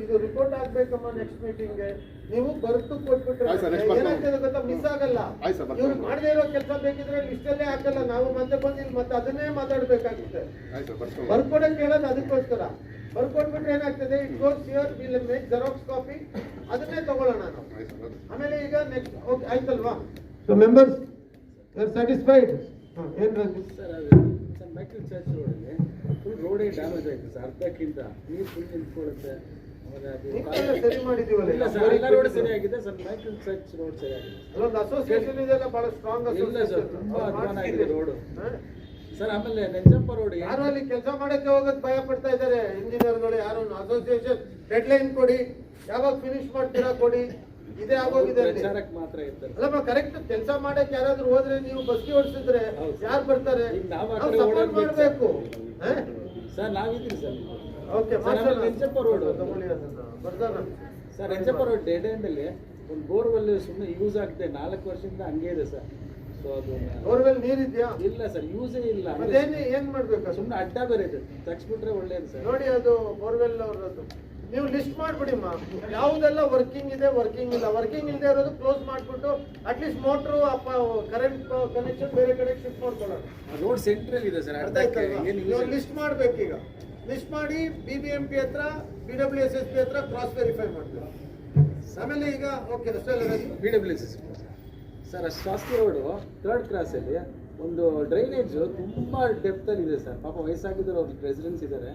Speaker 1: ಇದು ರಿಪೋರ್ಟ್ ಆಗ್ಬೇಕಮ್ಮ ನೆಕ್ಸ್ಟ್ ಮೀಟಿಂಗ್ಗೆ. ನೀವು ಬರ್ತು ಕೊಟ್ಬಿಟ್ರೆ
Speaker 7: ಆಯ್ತು sir, next month
Speaker 1: ಏನಾಗ್ತದೆ ಗೊತ್ತಾ, ಮಿಸ್ ಆಗಲ್ಲ.
Speaker 7: ಆಯ್ತು sir, ಬರ್ತೀನಿ.
Speaker 1: ಇವ್ರು ಮಾಡದೇ ಇರೋ ಕೆಲಸ ಬೇಕಿದ್ರೆ ಲಿಸ್ಟಲ್ಲೇ ಹಾಕಲ್ಲ. ನಾವು ಮತ್ತೆ ಬಂದು ಇಲ್ಲಿ ಮತ್ತೆ ಅದನ್ನೇ ಮಾತಾಡ್ಬೇಕಾಗುತ್ತೆ.
Speaker 7: ಆಯ್ತು ಸರ್ ಬರ್ಸ್ಕೊಂಡು
Speaker 1: ಬರ್ಕೊಡಕ್ಕೆ ಹೇಳೋದು ಅದಕ್ಕೋಸ್ಕರ. ಬರ್ಕೊಟ್ಬಿಟ್ರೆ ಏನಾಗ್ತದೆ, it goes here, will make Xerox copy, ಅದನ್ನೇ ತಗೊಳ್ಳೋಣ ನಾವು.
Speaker 7: ಆಯ್ತು ಸರ್.
Speaker 1: ಆಮೇಲೆ ಈಗ ನೆಕ್ಸ್ಟ್ ಓಕೆ ಆಯ್ತಲ್ವಾ? So members are satisfied? ಏನ್ ರಂಜಿತ್?
Speaker 9: ಸರ್ ಮೈಕಲ್ ಚರ್ಚ್ ರೋಡಲ್ಲಿ ಫುಲ್ ರೋಡೇ ಡ್ಯಾಮೇಜ್ ಆಯ್ತು ಸರ್. ಅರ್ಧಕ್ಕಿಂತ ನೀರು ಫುಲ್ ನಿಂತ್ಕೊಳ್ಳುತ್ತೆ. ಆಮೇಲೆ ಅದು
Speaker 1: ನಿಮ್ಗೆಲ್ಲ ಸರಿ ಮಾಡಿದೀವಲ್ಲ.
Speaker 9: ಇಲ್ಲ ಸರ್, ಎಲ್ಲ ರೋಡ್ ಸರಿಯಾಗಿದೆ ಸರ್. ಮೈಕಲ್ ಚರ್ಚ್ ರೋಡ್ ಸರಿಯಾಗಿದೆ.
Speaker 1: ಅಲ್ಲೊಂದು ಅಸೋಸಿಯೇಷನ್ ಇದೆಲ್ಲ ಬಹಳ ಸ್ಟ್ರಾಂಗ್
Speaker 9: ಇಲ್ಲ ಸರ್, ತುಂಬಾ ಅಧ್ವಾನ ಆಗಿದೆ ರೋಡು
Speaker 1: ಹಾ?
Speaker 9: ಸರ್. ಆಮೇಲೆ ನೆಂಜಪ್ಪ ರೋಡ್
Speaker 1: ಯಾರು ಅಲ್ಲಿ ಕೆಲಸ ಮಾಡಕ್ಕೆ ಹೋಗೋದು ಭಯ ಪಡ್ತಾ ಇದ್ದಾರೆ ಇಂಜಿನಿಯರ್ಗಳು. ಯಾರು ಅಸೋಸಿಯೇಷನ್ ಡೆಡ್ಲೈನ್ ಕೊಡಿ, ಯಾವಾಗ ಫಿನಿಶ್ ಮಾಡ್ತೀರಾ ಕೊಡಿ, ಇದೇ ಆಗೋಗಿದೆ ಅಲ್ಲಿ.
Speaker 9: ಪ್ರಚಾರಕ್ಕೆ ಮಾತ್ರ ಇರ್ತಾರೆ.
Speaker 1: ಅಲ್ಲಮ್ಮ ಕರೆಕ್ಟ್ ಕೆಲಸ ಮಾಡಕ್ಕೆ ಯಾರಾದ್ರೂ ಹೋದ್ರೆ ನೀವು ಬಸ್ಗೆ ಓಡಿಸಿದ್ರೆ
Speaker 9: ಹೌದು.
Speaker 1: ಯಾರು ಬರ್ತಾರೆ?
Speaker 9: ಈಗ ನಾವು ಆ
Speaker 1: ನಾವು
Speaker 9: ಕಡೆ
Speaker 1: ಸಪೋರ್ಟ್
Speaker 9: ಓಡಾಡ್ಬೇಕು
Speaker 1: ಮಾಡಬೇಕು.
Speaker 9: ಸರ್. ನಾವಿದ್ದೀರಿ ಸರ್.
Speaker 1: ಓಕೆ
Speaker 9: ಸರ್, ಆಮೇಲೆ ನೆಂಜಪ್ಪ ರೋಡ್
Speaker 1: ತಗೊಳ್ಳಿ ಅದನ್ನ ಬರ್ದಾನ.
Speaker 9: ಸರ್, ನೆಂಜಪ್ಪ ರೋಡ್ ಡೆಡ್ ಎಂಡ್ ಅಲ್ಲಿ ಒಂದು ಬೋರ್ವೆಲ್ ಸುಮ್ಮನೆ ಯೂಸ್ ಆಗ್ತದೆ 4 ವರ್ಷದಿಂದ ಹಂಗೆ ಇದೆ ಸರ್. ಸೊ ಅದು
Speaker 1: ಬೋರ್ವೆಲ್ ನೀರಿದ್ಯಾ?
Speaker 9: ಇಲ್ಲ ಸರ್, ಯೂಸೇ ಇಲ್ಲ.
Speaker 1: ಮತ್ತೇನ್ ಏನ್ ಮಾಡ್ಬೇಕು?
Speaker 9: ಸುಮ್ಮನೆ ಅಡ್ಡ ಬೇರೆ ಇದೆ, ತಗ್ಸ್ಬಿಟ್ರೆ ಒಳ್ಳೇದು ಸರ್.
Speaker 1: ನೋಡಿ ಅದು ಬೋರ್ವೆಲ್ ಅವ್ರದ್ದು ನೀವು ಲಿಸ್ಟ್ ಮಾಡ್ಬಿಡಿಮ್ಮ. ಯಾವುದೆಲ್ಲ ವರ್ಕಿಂಗ್ ಇದೆ, ವರ್ಕಿಂಗ್ ಇಲ್ಲ. ವರ್ಕಿಂಗ್ ಇಲ್ಲದೆ ಇರೋದು ಕ್ಲೋಸ್ ಮಾಡ್ಬಿಟ್ಟು ಅಟ್ಲೀಸ್ಟ್ ಮೋಟ್ರು ಕರೆಂಟ್ ಕನೆಕ್ಷನ್ ಬೇರೆ ಕಡೆ ಶಿಫ್ಟ್ ಮಾಡ್ಕೊಳ್ಳೋಣ.
Speaker 9: ರೋಡ್ ಸೆಂಟ್ರಲ್ ಇದೆ ಸರ್.
Speaker 1: ಅರ್ಥ ಆಯ್ತಲ್ವಾ? ನೀವು ಲಿಸ್ಟ್ ಮಾಡ್ಬೇಕೀಗ. ಲಿಸ್ಟ್ ಮಾಡಿ BBMP ಹತ್ರ BWSSP ಹತ್ರ ಕ್ರಾಸ್ ವೆರಿಫೈ ಮಾಡ್ತೀವಿ. ಆಮೇಲೆ ಈಗ okay
Speaker 9: BWSS sir. Shastri road 3rd ಕ್ರಾಸಲ್ಲಿ ಒಂದು ಡ್ರೈನೇಜ್ ತುಂಬಾ ಡೆಪ್ತ್ ಅಲ್ಲಿ ಇದೆ ಸರ್. ಪಾಪ ವಯಸ್ಸಾಗಿದ್ರು ಅವ್ರ ರೆಸಿಡೆನ್ಸ್ ಇದ್ದಾರೆ.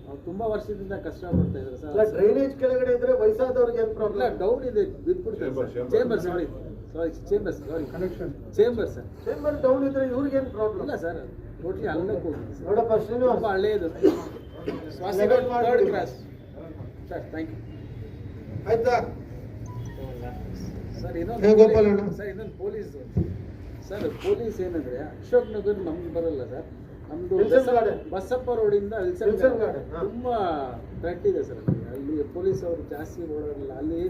Speaker 9: ಅವ್ರು ತುಂಬಾ ವರ್ಷದಿಂದ ಕಷ್ಟ ಪಡ್ತಾ ಇದ್ದಾರೆ ಸರ್.
Speaker 1: ಡ್ರೈನೇಜ್ ಕೆಳಗಡೆ ಇದ್ರೆ ವಯಸ್ಸಾದವ್ರಿಗೆ ಏನ್
Speaker 9: ಇಲ್ಲ,
Speaker 1: ಪ್ರಾಬ್ಲಮ್?
Speaker 9: ಡೌನ್ ಇದೆ, ಬಿದ್ದ್ಬಿಡ್ತಾರೆ sir. Chamber sorry chamber sir.
Speaker 1: Chamber down ಇದ್ರೆ ಇವ್ರಿಗೆ ಏನ್ ಪ್ರಾಬ್ಲಮ್?
Speaker 9: ಇಲ್ಲ ಸರ್, ಟೋಟ್ಲಿ ಅಲ್ಲಕ್ಕೆ ಹೋಗಿದೆ ಸರ್.
Speaker 1: ನೋಡಪ್ಪ ಶ್ರೀನಿವಾಸ್,
Speaker 9: ತುಂಬ ಹಳೆಯದು ಸ್ವಾಸ್ಥ್ಯ
Speaker 1: ಲೆವೆಲ್ ಮಾಡಿ
Speaker 9: ಥರ್ಡ್
Speaker 1: ಬಿಡಿ.
Speaker 9: Cross sir. ಥ್ಯಾಂಕ್ ಯು
Speaker 1: ಆಯ್ತಾ?
Speaker 9: ಸರ್.
Speaker 1: ಹೇ ಗೋಪಾಲಣ್ಣ.
Speaker 9: ಸರ್ ಇನ್ನೊಂದು ಪೊಲೀಸ್ ಸರ್, ಪೊಲೀಸ್ ಏನಂದ್ರೆ ಅಶೋಕ್ ನಗರ್ ನಮ್ಗೆ ಬರಲ್ಲ ಸರ್, ನಮ್ದು
Speaker 1: ವಿಲ್ಸನ್ ಗಾರ್ಡನ್.
Speaker 9: ಬಸಪ್ಪ ರೋಡಿಂದ
Speaker 1: ವಿಲ್ಸನ್
Speaker 9: ವಿಲ್ಸನ್
Speaker 1: ಗಾರ್ಡನ್, ಹಾ.
Speaker 9: ತುಂಬಾ ಥ್ರೆಟ್ ಇದೆ ಸರ್ ಅಲ್ಲಿ ಪೊಲೀಸ್ ಅವರು ಜಾಸ್ತಿ ಓಡಾಡಲ್ಲ. ಅಲ್ಲಿ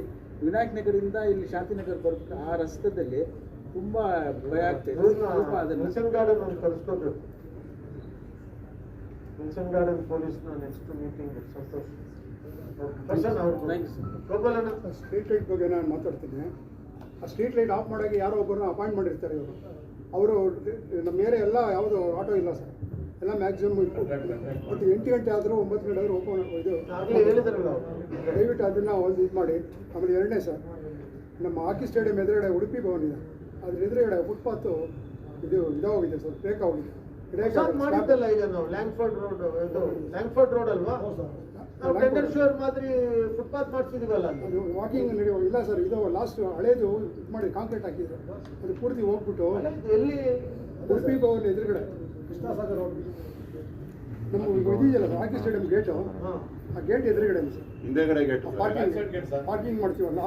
Speaker 9: ವಿನಾಯಕ್ ನಗರಿಂದ ಇಲ್ಲಿ ಶಾಂತಿನಗರ್ ಬರ್ಬೇಕು ಆ ರಸ್ತೆದಲ್ಲಿ ತುಂಬಾ ಭಯ ಆಗ್ತಿದೆ. ಸ್ವಲ್ಪ ಅದನ್ನ
Speaker 1: ವಿಲ್ಸನ್ ಗಾರ್ಡನ್ ಒಂದು ಕಳಿಸ್ಕೋಬೇಕು. ವಿಲ್ಸನ್ ಗಾರ್ಡನ್ ಪೊಲೀಸ್ನ ನೆಕ್ಸ್ಟ್ ಮೀಟಿಂಗ್ ಸಂತೋಷ್ ಪರ್ಸನ್ ಅವ್ರು.
Speaker 9: Thank you sir.
Speaker 1: ಗೋಪಾಲಣ್ಣ,
Speaker 10: ಸ್ಟ್ರೀಟ್ ಲೈಟ್ ಬಗ್ಗೆ ನಾನು ಮಾತಾಡ್ತೀನಿ. ಆ ಸ್ಟ್ರೀಟ್ ಲೈಟ್ ಆಫ್ ಮಾಡೋಕ್ಕೆ ಯಾರೋ ಒಬ್ಬರನ್ನ ಅಪಾಯಿಂಟ್ ಮಾಡಿರ್ತಾರೆ ಇವರು. ಅವರು ನಮ್ಮ ಏರಿಯಾ ಎಲ್ಲ ಯಾವುದು ಆಟೋ ಇಲ್ಲ ಸರ್, ಎಲ್ಲ ಮ್ಯಾಕ್ಸಿಮಮ್ ಮತ್ತು 8 ಗಂಟೆ ಆದರೂ 9 ಗಂಟೆ ಆದರೂ ಓಪನ್ ಇದು.
Speaker 1: ಆಗಲೇ ಹೇಳಿದ್ರಲ್ಲ ಅವ್ರು.
Speaker 10: ದಯವಿಟ್ಟು ಅದನ್ನು ಒಂದು ಇದು ಮಾಡಿ. ಆಮೇಲೆ ಎರಡನೇ ಸರ್, ನಮ್ಮ ಹಾಕಿ ಸ್ಟೇಡಿಯಂ ಎದುರುಗಡೆ ಉಡುಪಿ ಭವನ್ ಇದೆ, ಅದ್ರ ಎದುರುಗಡೆ ಫುಟ್ಪಾತು ಇದಾಗೋಗಿದೆ ಸರ್, ಬ್ರೇಕ್ ಆಗೋಗಿದೆ.
Speaker 1: ಹೊಸಾದ್ ಮಾಡಿದ್ದಲ್ಲ ಈಗ ನಾವು ಲ್ಯಾಂಗ್ಫೋರ್ಡ್ ರೋಡ್, ಇದು ಲ್ಯಾಂಗ್ಫೋರ್ಡ್ ರೋಡ್ ಅಲ್ವಾ? ನಾವು ಟೆಂಡರ್ ಶೋರ್ ಮಾದರಿ ಫುಟ್ಪಾತ್ ಮಾಡಿಸಿದೀವಲ್ಲ ಅಲ್ಲಿ.
Speaker 10: ಅದು ವಾಕಿಂಗ್ ನಡೆಯುವ ಇಲ್ಲ ಸರ್, ಇದು ಲಾಸ್ಟ್ ಹಳೇದು ಇದು ಮಾಡಿ ಕಾಂಕ್ರೀಟ್ ಹಾಕಿದ್ರು, ಅದು ಪೂರ್ತಿ ಹೋಗ್ಬಿಟ್ಟು
Speaker 1: ಎಲ್ಲಿ
Speaker 10: ಉಡುಪಿ ಭವನ್ ಎದುರುಗಡೆ ಕೃಷ್ಣಸಾಗರ್ ರೋಡ್ ನಮ್ಮ ಇದೆಯಲ್ಲ ಹಾಕಿ ಸ್ಟೇಡಿಯಂ ಗೇಟು, ಆ ಗೇಟ್ ಎದುರುಗಡೆ ಸರ್,
Speaker 7: ಹಿಂದೆಗಡೆ ಗೇಟ್
Speaker 10: ಪಾರ್ಕಿಂಗ್ ಮಾಡ್ತೀವಲ್ಲ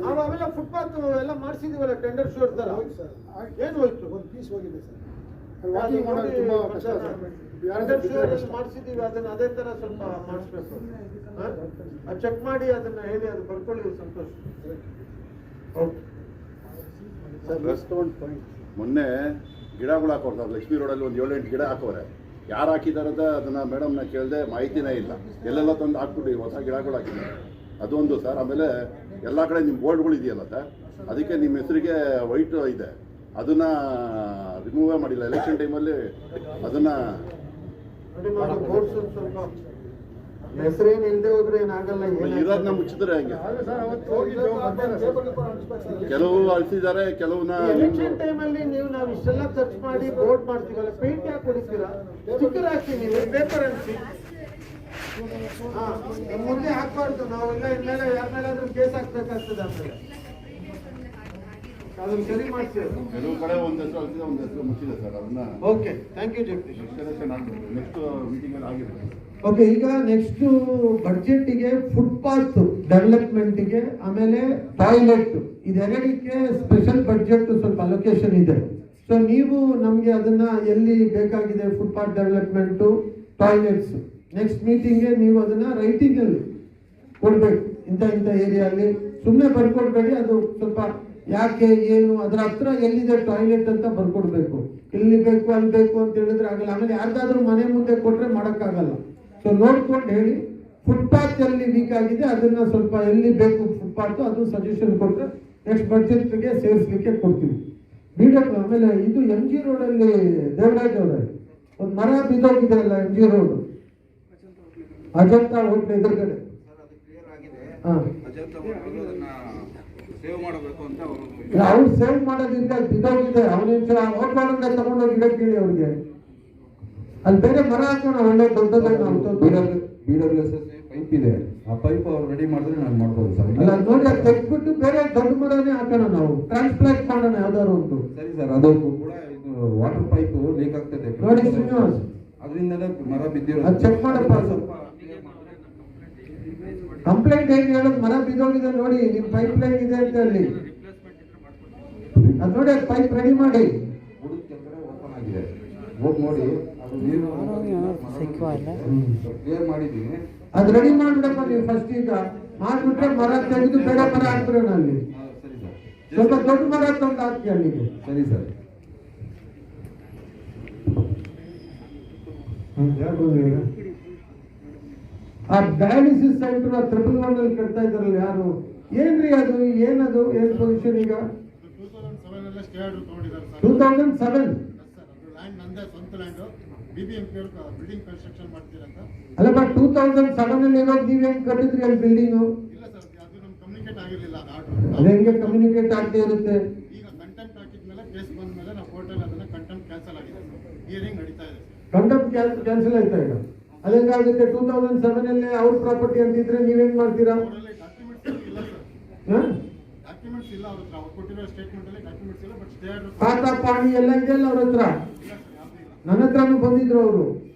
Speaker 1: ನಾವು ಅವೆಲ್ಲ ಫುಟ್ಪಾತ್ ಎಲ್ಲ ಮಾಡಿಸಿದೀವಲ್ಲ ಟೆಂಡರ್ ಶೋರ್ ತರ. ಏನು ಹೋಯ್ತು?
Speaker 10: ಒಂದು ಪೀಸ್ ಹೋಗಿದೆ ಸರ್. ವಾಕಿಂಗ್ ಮಾಡೋದು ತುಂಬ ಕಷ್ಟ ಸರ್.
Speaker 1: ಟೆಂಡರ್ ಶೋರ್ ಮಾಡಿಸಿದೀವಿ, ಅದನ್ನ ಅದೇ ತರ ಸ್ವಲ್ಪ ಮಾಡಿಸ್ಬೇಕು. ಅದು ಚೆಕ್ ಮಾಡಿ ಅದನ್ನ ಹೇಳಿ, ಅದು ಬರ್ಕೊಳ್ಳಿ ಸಂತೋಷ್.
Speaker 7: ರೆಸ್ಟೋರೆಂಟ್ ಮೊನ್ನೆ ಗಿಡಗಳು ಹಾಕೋರ್ತಾರೆ ಲಕ್ಷ್ಮೀ ರೋಡಲ್ಲಿ ಒಂದು 7-8 ಗಿಡ ಹಾಕೋರೆ. ಯಾರು ಹಾಕಿದಾರದ ಅದನ್ನ ಮೇಡಮ್ನ ಕೇಳಿದೆ, ಮಾಹಿತಿನೇ ಇಲ್ಲ. ಎಲ್ಲೆಲ್ಲ ತಂದು ಹಾಕ್ಬಿಟ್ಟು ಹೊಸ ಗಿಡಗಳು ಹಾಕಿದ್ದಾರೆ. ಅದೊಂದು ಸರ್. ಆಮೇಲೆ ಎಲ್ಲ ಕಡೆ ನಿಮ್ಮ ಬೋರ್ಡ್ಗಳು ಇದೆಯಲ್ಲ ಸರ್, ಅದಕ್ಕೆ ನಿಮ್ಮ ಹೆಸರಿಗೆ ವೈಟ್ ಇದೆ, ಅದನ್ನ ರಿಮೂವೇ ಮಾಡಿಲ್ಲ. ಎಲೆಕ್ಷನ್ ಟೈಮಲ್ಲಿ ಅದನ್ನ
Speaker 1: ಸ್ವಲ್ಪ ಹೆಸರೇನು ಇಲ್ಲದೆ ಹೋದ್ರೆ ಏನಾಗಲ್ಲ.
Speaker 7: ಇರೋದನ್ನ ಮುಚ್ಚಿದ್ರೆ ಹಂಗೆ
Speaker 10: ಸರ್ ಅವತ್ತು ಹೋಗಿದ್ದು
Speaker 7: ಕೆಲವು ಅಳಿಸಿದ್ದಾರೆ, ಕೆಲವನ್ನ
Speaker 1: ಎಲೆಕ್ಷನ್ ಟೈಮಲ್ಲಿ ನಾವು ಇಷ್ಟೆಲ್ಲ ಖರ್ಚು ಮಾಡಿ ಬೋರ್ಡ್ ಮಾಡ್ತೀವಲ್ಲ, ಪೇಂಟ್ ಯಾಕೆ ಹೊಡಿತೀರಾ? ಸ್ಟಿಕ್ಕರ್ ಹಾಕಿ, ನೀವು ಪೇಪರ್ ಅಂಟಿಸಿ. ಮುಂದೆ ಹಾಕ್ಬಾರ್ದು ನಾವು. ಇಲ್ಲ ಇನ್ಮೇಲೆ ಯಾರ ಮೇಲಾದ್ರೂ ಕೇಸ್ ಹಾಕ್ಬೇಕಾಗ್ತದೆ. ಆಮೇಲೆ ಅದನ್ನ ಸರಿ ಮಾಡ್ತೀವಿ.
Speaker 7: ಕೆಲವು ಕಡೆ ಒಂದು ಹೆಸರು ಅಳಿಸಿದೆ, ಒಂದು ಹೆಸರು ಮುಚ್ಚಿದೆ ಸರ್. ಅದನ್ನ
Speaker 1: okay, thank you Jagadish.
Speaker 7: Next meeting ಆಗಿರುತ್ತೆ.
Speaker 1: ಓಕೆ, ಈಗ ನೆಕ್ಸ್ಟ್ ಬಡ್ಜೆಟ್ಗೆ ಫುಟ್ಪಾತ್ ಡೆವಲಪ್ಮೆಂಟ್ಗೆ ಆಮೇಲೆ ಟಾಯ್ಲೆಟ್ ಇದೆರಡಕ್ಕೆ ಸ್ಪೆಷಲ್ ಬಡ್ಜೆಟ್ ಸ್ವಲ್ಪ ಅಲೋಕೇಶನ್ ಇದೆ. ಸೊ ನೀವು ನಮಗೆ ಅದನ್ನ ಎಲ್ಲಿ ಬೇಕಾಗಿದೆ ಫುಟ್ಪಾತ್ ಡೆವಲಪ್ಮೆಂಟು, ಟಾಯ್ಲೆಟ್ಸ್, ನೆಕ್ಸ್ಟ್ ಮೀಟಿಂಗ್ಗೆ ನೀವು ಅದನ್ನ ರೈಟಿಂಗ್ ಅಲ್ಲಿ ಕೊಡ್ಬೇಕು. ಇಂಥ ಏರಿಯಲ್ಲಿ ಸುಮ್ಮನೆ ಬರ್ಕೊಡ್ಬೇಡಿ, ಅದು ಸ್ವಲ್ಪ ಯಾಕೆ ಏನು ಅದರ ಹತ್ರ ಎಲ್ಲಿದೆ ಟಾಯ್ಲೆಟ್ ಅಂತ ಬರ್ಕೊಡ್ಬೇಕು. ಇಲ್ಲಿ ಬೇಕು ಅಲ್ಲಿ ಬೇಕು ಅಂತ ಹೇಳಿದ್ರೆ ಆಗಲ್ಲ. ಆಮೇಲೆ ಯಾರ್ದಾದ್ರೂ ಮನೆ ಮುಂದೆ ಕೊಟ್ರೆ ಮಾಡೋಕ್ಕಾಗಲ್ಲ. ಸೊ ನೋಡ್ಕೊಂಡು ಹೇಳಿ. ಫುಟ್ಪಾತ್ ಎಲ್ಲಿ ವೀಕ್ ಆಗಿದೆ ಅದನ್ನ ಸ್ವಲ್ಪ ಎಲ್ಲಿ ಬೇಕು ಫುಟ್ಪಾತ್ ಅದು ಸಜೆಷನ್ ಕೊಟ್ಟರೆ ನೆಕ್ಸ್ಟ್ ಬಡ್ಜೆಟ್ಗೆ ಸೇರಿಸ್ಲಿಕ್ಕೆ ಕೊಡ್ತೀವಿ. ಆಮೇಲೆ ಇದು MG ರೋಡಲ್ಲಿ ದೇವರಾಜ್ ಅವರೇ ಒಂದು ಮರ ಬಿದ್ದೋಗಿದೆ ಅಲ್ಲ, MG ರೋಡ್ ಅಜಂತಾ ಹೋಟ್ಲ್ ಎದುರುಗಡೆ. ಅವ್ರು ಸೇವ್ ಮಾಡೋದ್ರಿಂದ ಬಿದ್ದೋಗಿದೆ. ಅವನಿಂದ ಹೋಟ್ಲೊಳಗೆ ತಗೊಂಡೋಗಿ ಗಿಡ ಕೇಳಿ ಅವ್ರಿಗೆ. ಅಲ್ಲಿ ಬೇರೆ ಮರ ಹಾಕೋಣ, ಒಳ್ಳೆ ದೊಡ್ಡದಾಗಿ
Speaker 5: BWSS ಪೈಪ್ ಇದೆ, ಆ ಪೈಪ್ ಅವ್ರು ರೆಡಿ ಮಾಡಿದ್ರೆ ನಾನು ಮಾಡ್ಬೋದು ಸರ್.
Speaker 1: ಅಲ್ಲ ನೋಡಿ, ಅದು ತೆಗೆದ್ಬಿಟ್ಟು ಬೇರೆ ದೊಡ್ಡ ಮರನೇ ಹಾಕೋಣ, ನಾವು ಟ್ರಾನ್ಸ್ಪ್ಲಾಂಟ್ ಮಾಡೋಣ ಯಾವ್ದಾದ್ರು ಒಂದು.
Speaker 5: ಸರಿ ಸರ್, ಅದು ಕೂಡ ಇದು ವಾಟರ್ ಪೈಪ್ ಲೀಕ್ ಆಗ್ತದೆ
Speaker 1: ನೋಡಿ ಶ್ರೀನಿವಾಸ್,
Speaker 5: ಅದರಿಂದಲೇ ಮರ ಬಿದ್ದಿರೋದು.
Speaker 1: ಅದು ಚೆಕ್ ಮಾಡಪ್ಪ. ಸ್ವಲ್ಪ ಕಂಪ್ಲೇಂಟ್ ಹೇಗೆ ಹೇಳೋದು, ಮರ ಬಿದ್ದೋಗಿದೆ ನೋಡಿ, ನಿಮ್ ಪೈಪ್ ಲೈನ್ ಇದೆ ಅಂತ ಹೇಳಿ. ಅದು ನೋಡಿ, ಅದು ಪೈಪ್ ರೆಡಿ ಮಾಡಿ.
Speaker 5: ಹುಡುಗ ಕೆಳಗಡೆ ಓಪನ್ ಆಗಿದೆ, ಹೋಗಿ ನೋಡಿ. ಅದು ನೀರು ಕ್ಲಿಯರ್ ಮಾಡಿದ್ದೀನಿ.
Speaker 1: ಅದು ರೆಡಿ ಮಾಡ್ಬಿಡಪ್ಪ ನೀವು ಫಸ್ಟ್. ಈಗ ಮಾಡ್ಬಿಟ್ರೆ ಮರ ತೆಗೆದು ಬೇರೆ ಮರ ಹಾಕ್ಬಿಡೋಣ ಅಲ್ಲಿ.
Speaker 5: ಸರಿ ಸರ್,
Speaker 1: ಸ್ವಲ್ಪ ದೊಡ್ಡ ಮರ ತಂದು ಹಾಕಿ ಅಲ್ಲಿಗೆ.
Speaker 5: ಸರಿ ಸರ್.
Speaker 1: ಆ ಡಯಾಲಿಸಿಸ್ ಸೆಂಟರ್ 111 ಅಲ್ಲಿ ಕಟ್ತಾ ಇದಾರಲ್ಲ, ಯಾರು ಏನ್ರಿ ಅದು? ಏನದು ಏನ್ ಪೊಸಿಷನ್ ಈಗ? 2007
Speaker 10: ಬಿಲ್ಡಿಂಗ್ ಕನ್ಸ್ಟ್ರಕ್ಷನ್ ಮಾಡ್ತೀರಂತ.
Speaker 1: ಅಲ್ಲ ಬಟ್ 2007 ಅಲ್ಲಿ ಇವಾಗ ನೀವೇನ್ ಕಟ್ಟಿದ್ರಿ ಅಲ್ಲಿ ಬಿಲ್ಡಿಂಗು?
Speaker 10: ಇಲ್ಲ ಸರ್, ಅದು ನಮ್ಗೆ ಕಮ್ಯುನಿಕೇಟ್ ಆಗಿರಲಿಲ್ಲ ಅದು ಆರ್ಡರ್.
Speaker 1: ಅದು ಹೆಂಗೆ ಕಮ್ಯುನಿಕೇಟ್ ಆಗ್ತಾ ಇರುತ್ತೆ?
Speaker 10: ಈಗ ಕಂಟೆಂಟ್ ಹಾಕಿದ್ಮೇಲೆ ಕೇಸ್ ಬಂದ ಮೇಲೆ ನಾವು ಕೋರ್ಟಲ್ಲಿ ಅದನ್ನ ಕಂಟೆಂಟ್ ಕ್ಯಾನ್ಸಲ್ ಆಗಿದೆ, ಹಿಯರಿಂಗ್ ನಡೀತಾ ಇದೆ.
Speaker 1: ಕಂಟೆಂಟ್ ಕ್ಯಾನ್ಸಲ್ ಆಯ್ತಾ ಈಗ? ಅದಂಗಾಗುತ್ತೆ 2007 ಅಲ್ಲಿ ಅವ್ರ ಪ್ರಾಪರ್ಟಿ ಅಂತಿದ್ರೆ ನೀವೇನ್ ಮಾಡ್ತೀರಾ?
Speaker 10: ಅವರಲ್ಲಿ ಡಾಕ್ಯುಮೆಂಟ್ಸ್ ಇಲ್ಲ ಸರ್, ಡಾಕ್ಯುಮೆಂಟ್ಸ್ ಇಲ್ಲ ಅವ್ರ ಹತ್ರ. ಅವ್ರು ಕೊಟ್ಟಿರೋ ಸ್ಟೇಟ್ಮೆಂಟ್ ಅಲ್ಲಿ ಡಾಕ್ಯುಮೆಂಟ್ಸ್ ಇಲ್ಲ, ಬಟ್ ಸ್ಟೇ ಆರ್ಡರ್
Speaker 1: ಖಾತಾ ಪಾಣಿ ಎಲ್ಲ ಇದೆಯಲ್ಲ ಅವ್ರ ಹತ್ರ?
Speaker 10: ಇಲ್ಲ ಸರ್, ಯಾವುದೂ ಇಲ್ಲ.
Speaker 1: ನನ್ನ ಹತ್ರನೂ ಬಂದಿದ್ರು ಅವರು,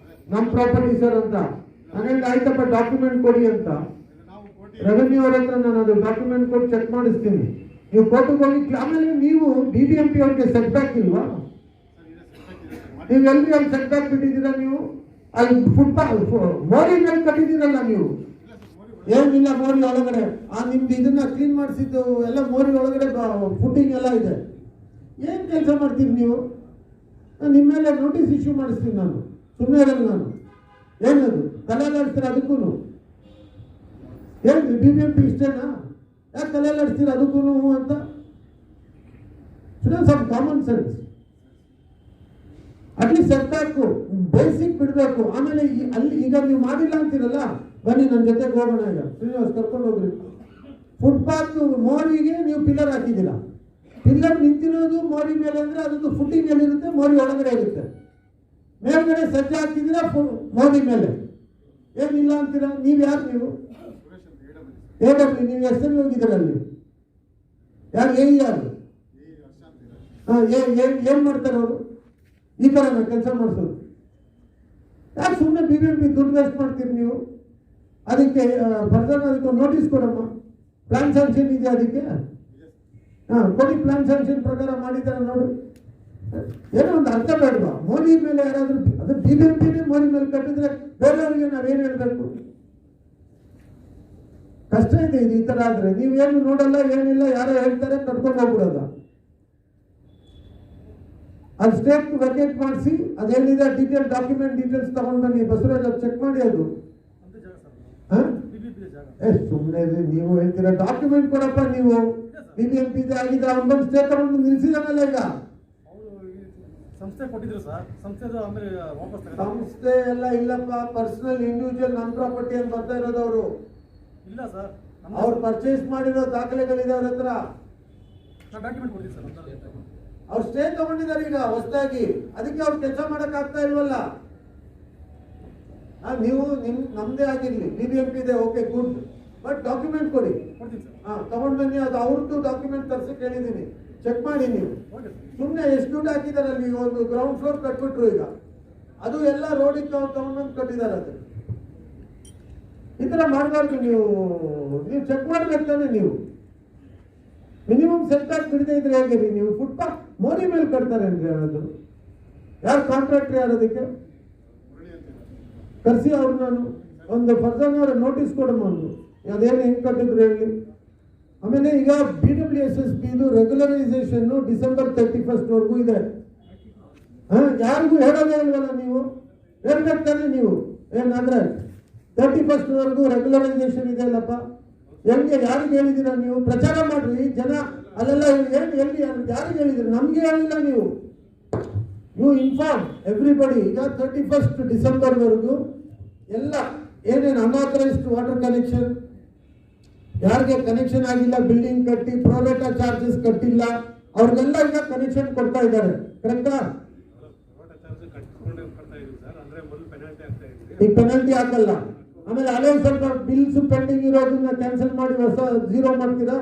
Speaker 1: ನಮ್ಮ ಪ್ರಾಪರ್ಟಿ ಸರ್ ಅಂತ. ಹಾಗಾಗಿ ಆಯ್ತಪ್ಪ ಡಾಕ್ಯುಮೆಂಟ್ ಕೊಡಿ ಅಂತ ರೆವೆನ್ಯೂ ಅವ್ರ ಹತ್ರ ನಾನು ಅದು ಡಾಕ್ಯುಮೆಂಟ್ ಕೊಟ್ಟು ಚೆಕ್ ಮಾಡಿಸ್ತೀನಿ. ನೀವು ಕೋರ್ಟಿಗೆ ಹೋಗಿ ಆಮೇಲೆ ನೀವು BBMP ಅವ್ರಿಗೆ ಸೆಟ್ ಬ್ಯಾಕ್ ಇಲ್ವಾ? ನೀವು ಎಲ್ಲಿ ಅಲ್ಲಿ ಸೆಟ್ ಬ್ಯಾಕ್ ಬಿಟ್ಟಿದ್ದೀರಾ? ನೀವು ಅಲ್ಲಿ ಮೋರಿ ಮೇಲೆ ಕಟ್ಟಿದ್ದೀರಲ್ಲ ನೀವು. ಏನಿಲ್ಲ ಮೋರಿ ಒಳಗಡೆ ನಿಮ್ದು ಇದನ್ನ ಕ್ಲೀನ್ ಮಾಡಿಸಿದ್ದು ಎಲ್ಲ ಮೋರಿ ಒಳಗಡೆ ಫುಟ್ಟಿಂಗ್ ಎಲ್ಲ ಇದೆ. ಏನು ಕೆಲಸ ಮಾಡ್ತೀರಿ ನೀವು? ನಿಮ್ಮ ಮೇಲೆ ನೋಟಿಸ್ ಇಶ್ಯೂ ಮಾಡಿಸ್ತೀನಿ ನಾನು, ಸುಮ್ಮನೆ ಇರಲ್ಲ ನಾನು. ಏನದು ತಲೆಲಾಡ್ತೀರ ಅದಕ್ಕೂ? ಏನು BBMP ಇಷ್ಟೇನಾ? ಯಾಕೆ ತಲೆಲಾಡ್ತೀರ ಅದಕ್ಕೂ ಅಂತ? ಸ್ವಲ್ಪ ಕಾಮನ್ ಸೆನ್ಸ್ ಅಟ್ಲೀಸ್ಟ್ ಸೆಟ್ಬ್ಯಾಕು ಬೇಸಿಕ್ ಬಿಡಬೇಕು. ಆಮೇಲೆ ಅಲ್ಲಿ ಈಗ ನೀವು ಮಾಡಿಲ್ಲ ಅಂತೀರಲ್ಲ, ಬನ್ನಿ ನನ್ನ ಜೊತೆಗೆ ಹೋಗೋಣ. ಈಗ ಶ್ರೀನಿವಾಸ್ ಕರ್ಕೊಂಡು ಹೋಗ್ರಿ. ಫುಟ್ಪಾತ್ ಮೋರಿಗೆ ನೀವು ಪಿಲ್ಲರ್ ಹಾಕಿದ್ದೀರಾ. ಪಿಲ್ಲರ್ ನಿಂತಿರೋದು ಮೋರಿ ಮೇಲೆ ಅಂದ್ರೆ ಅದೊಂದು ಫುಟ್ಟಿಂಗ್ ಎಲ್ಲಿರುತ್ತೆ, ಮೋರಿ ಒಳಗಡೆ ಇರುತ್ತೆ. ಮೇಲ್ಗಡೆ ಸಜ್ಜೆ ಹಾಕಿದ್ದೀರಾ ಮೋರಿ ಮೇಲೆ. ಏನಿಲ್ಲ ಅಂತೀರಾ? ನೀವು ಯಾರು? ನೀವು ನೀವು ಹೆಸರು ಹೋಗಿದ್ದೀರ ಅಲ್ಲಿ? ಯಾರು ಯಾರು? ಏನ್ ಮಾಡ್ತಾರೆ ಅವರು? ಈ ತರ ಕೆಲಸ ಮಾಡಿಸೋದು ಯಾಕೆ? ಸುಮ್ಮನೆ BBMP ದುಡ್ಡು ವೇಸ್ಟ್ ಮಾಡ್ತೀರಿ ನೀವು. ಅದಕ್ಕೆ ಅದಕ್ಕೆ ನೋಟಿಸ್ ಕೊಡಮ್ಮ. ಪ್ಲಾನ್ ಸ್ಯಾಂಕ್ಷನ್ ಇದೆ ಅದಕ್ಕೆ. ಕೊಡಿ, ಪ್ಲಾನ್ ಸ್ಯಾಂಕ್ಷನ್ ಪ್ರಕಾರ ಮಾಡಿದ್ದಾರೆ ನೋಡು. ಏನೋ ಒಂದು ಅರ್ಥ ಬೇಡವಾ? ಮೋದಿ ಮೇಲೆ ಯಾರಾದ್ರೂ ಅದು BBMPನೇ ಮೋದಿ ಮೇಲೆ ಕಟ್ಟಿದ್ರೆ ಬೇರೆಯವ್ರಿಗೆ ನಾವೇನು ಹೇಳ್ಬೇಕು? ಕಷ್ಟ ಇದೆ ಇದು. ಈ ತರ ಆದ್ರೆ ನೀವೇನು ನೋಡಲ್ಲ, ಏನಿಲ್ಲ, ಯಾರೋ ಹೇಳ್ತಾರೆ ಕಟ್ಕೊಂಡು ಹೋಗ್ಬಿಡೋದ. ಅದು ಸ್ಟೇಟ್ ವೆಕೇಟ್ ಮಾಡಿಸಿ ಅದೇನಿದೆ ಡೀಟೇಲ್ ಡಾಕ್ಯುಮೆಂಟ್ ಡೀಟೇಲ್ಸ್ ತಗೊಂಡು ಬನ್ನಿ. ಬಸವರಾಜ್ ಅದು ಚೆಕ್ ಮಾಡಿ. ಅದು ಸುಮ್ಮನೆ ನೀವು ಹೇಳ್ತೀರಾ ಡಾಕ್ಯುಮೆಂಟ್ ಕೊಡಪ್ಪ. ನೀವು BBMP ಆಗಿದ್ರೆ ಅವ್ನು ಬಂದು ಸ್ಟೇ ತಗೊಂಡು ನಿಲ್ಸಿದಾನಲ್ಲ. ಈಗ
Speaker 10: ಸಂಸ್ಥೆ ಕೊಟ್ಟಿದ್ರು ಸರ್,
Speaker 1: ಸಂಸ್ಥೆ ಎಲ್ಲ ಇಲ್ಲಪ್ಪ, ಪರ್ಸನಲ್ ಇಂಡಿವಿಜುವಲ್ ನಾನ್ ಪ್ರಾಪರ್ಟಿ ಅಂತ ಬರ್ತಾ ಇರೋದು ಅವರು.
Speaker 10: ಇಲ್ಲ ಸರ್,
Speaker 1: ಅವ್ರು ಪರ್ಚೇಸ್ ಮಾಡಿರೋ ದಾಖಲೆಗಳಿದೆ ಅವ್ರ ಹತ್ರ.
Speaker 10: ಡಾಕ್ಯುಮೆಂಟ್ ಕೊಡ್ತೀವಿ ಸರ್.
Speaker 1: ಅವ್ರು ಸ್ಟೇ ತಗೊಂಡಿದ್ದಾರೆ ಈಗ ಹೊಸದಾಗಿ. ಅದಕ್ಕೆ ಅವ್ರು ಕೆಲಸ ಮಾಡಕ್ ಆಗ್ತಾ ಇಲ್ವಲ್ಲ. ನೀವು ನಮ್ದೇ ಆಗಿರ್ಲಿ, BBMP ಇದೆ, ಓಕೆ ಗುಡ್, ಬಟ್ ಡಾಕ್ಯುಮೆಂಟ್ ಕೊಡಿ. ತಗೊಂಡ್ ಬನ್ನಿ. ಅದು ಅವ್ರದ್ದು ಡಾಕ್ಯುಮೆಂಟ್ ತರ್ಸಕ್ ಹೇಳಿದೀನಿ, ಚೆಕ್ ಮಾಡಿ ನೀವು. ಸುಮ್ಮನೆ ಎಷ್ಟು ದುಡ್ಡು ಹಾಕಿದಾರೆ ಅಲ್ಲಿ? ಒಂದು ಗ್ರೌಂಡ್ ಫ್ಲೋರ್ ಕಟ್ಬಿಟ್ರು ಈಗ. ಅದು ಎಲ್ಲ ರೋಡಿಗೆ ತಗೊಂಡ್ಬಂದು ಕಟ್ಟಿದ್ದಾರೆ. ಅದು ಈ ತರ ಮಾಡಬಾರ್ದು. ನೀವು ಚೆಕ್ ಮಾಡ್ಬೇಕು ತಾನೆ. ನೀವು ಮಿನಿಮಮ್ ಸೆಟ್ ಬ್ಯಾಕ್ ಬಿಡದೇ ಇದ್ರೆ ಹೇಗೆ ರೀ? ನೀವು ಫುಟ್ಪಾತ್ ಮೋರಿ ಮೇಲೆ ಕಟ್ತಾರೆ ಅಂದ್ರೆ ಅದು ಯಾರು? ಕಾಂಟ್ರಾಕ್ಟರ್ ಯಾರು? ಅದಕ್ಕೆ ಕರ್ಸಿ ಅವ್ರು. ನಾನು ಒಂದು ಪರ್ಸನ್ ಅವ್ರ ನೋಟಿಸ್ ಕೊಡಮ್ಮ. ಒಂದು ಅದೇನು ಹೆಂಗ್ ಕಟ್ಟಿದ್ರು ಹೇಳಿ. ಆಮೇಲೆ ಈಗ BWSSB ಇದು ರೆಗ್ಯುಲರೈಸೇಷನ್ ಡಿಸೆಂಬರ್ 31 ವರೆಗೂ ಇದೆ. ಯಾರಿಗೂ ಹೇಳೋದೇ ಇಲ್ವಲ್ಲ ನೀವು? ಹೇಳ್ಬೇಕು ತಾನೆ ನೀವು? ಏನಾದ್ರೆ 31 ವರೆಗೂ ರೆಗ್ಯುಲರೈಸೇಷನ್ ಇದೆ ಅಲ್ಲಪ್ಪ. ಹೆಂಗೆ? ಯಾರಿಗೆ ಹೇಳಿದ್ದೀರಾ ನೀವು? ಪ್ರಚಾರ ಮಾಡ್ರಿ. ಜನ ಅಲ್ಲೆಲ್ಲ ಎಲ್ಲಿ ಯಾರಿಗೆ ಹೇಳಿದ್ರಿ? ನಮ್ಗೆ ಹೇಳಿಲ್ಲ ನೀವು. You inform everybody. ಈಗ 31 ಡಿಸೆಂಬರ್ ವರೆಗೂ ಎಲ್ಲ ಏನೇನು ಅನ್ಆಥರೈಸ್ಡ್ ವಾಟರ್ ಕನೆಕ್ಷನ್, ಯಾರಿಗೆ ಕನೆಕ್ಷನ್ ಆಗಿಲ್ಲ, ಬಿಲ್ಡಿಂಗ್ ಕಟ್ಟಿ ಪ್ರೊರೇಟಾ ಚಾರ್ಜಸ್ ಕಟ್ಟಿಲ್ಲ, ಅವ್ರಿಗೆಲ್ಲ ಈಗ ಕನೆಕ್ಷನ್ ಕೊಡ್ತಾ ಇದ್ದಾರೆ. ಕರೆಕ್ಟಾ? ಈಗ ಪೆನಾಲ್ಟಿ ಹಾಕಲ್ಲ. ಆಮೇಲೆ ಅಲ್ಲೇ ಸ್ವಲ್ಪ ಬಿಲ್ಸ್ ಪೆಂಡಿಂಗ್ ಇರೋದನ್ನ ಕ್ಯಾನ್ಸಲ್ ಮಾಡಿ ಹೊಸ ಝೀರೋ ಮಾಡ್ತೀರಾ?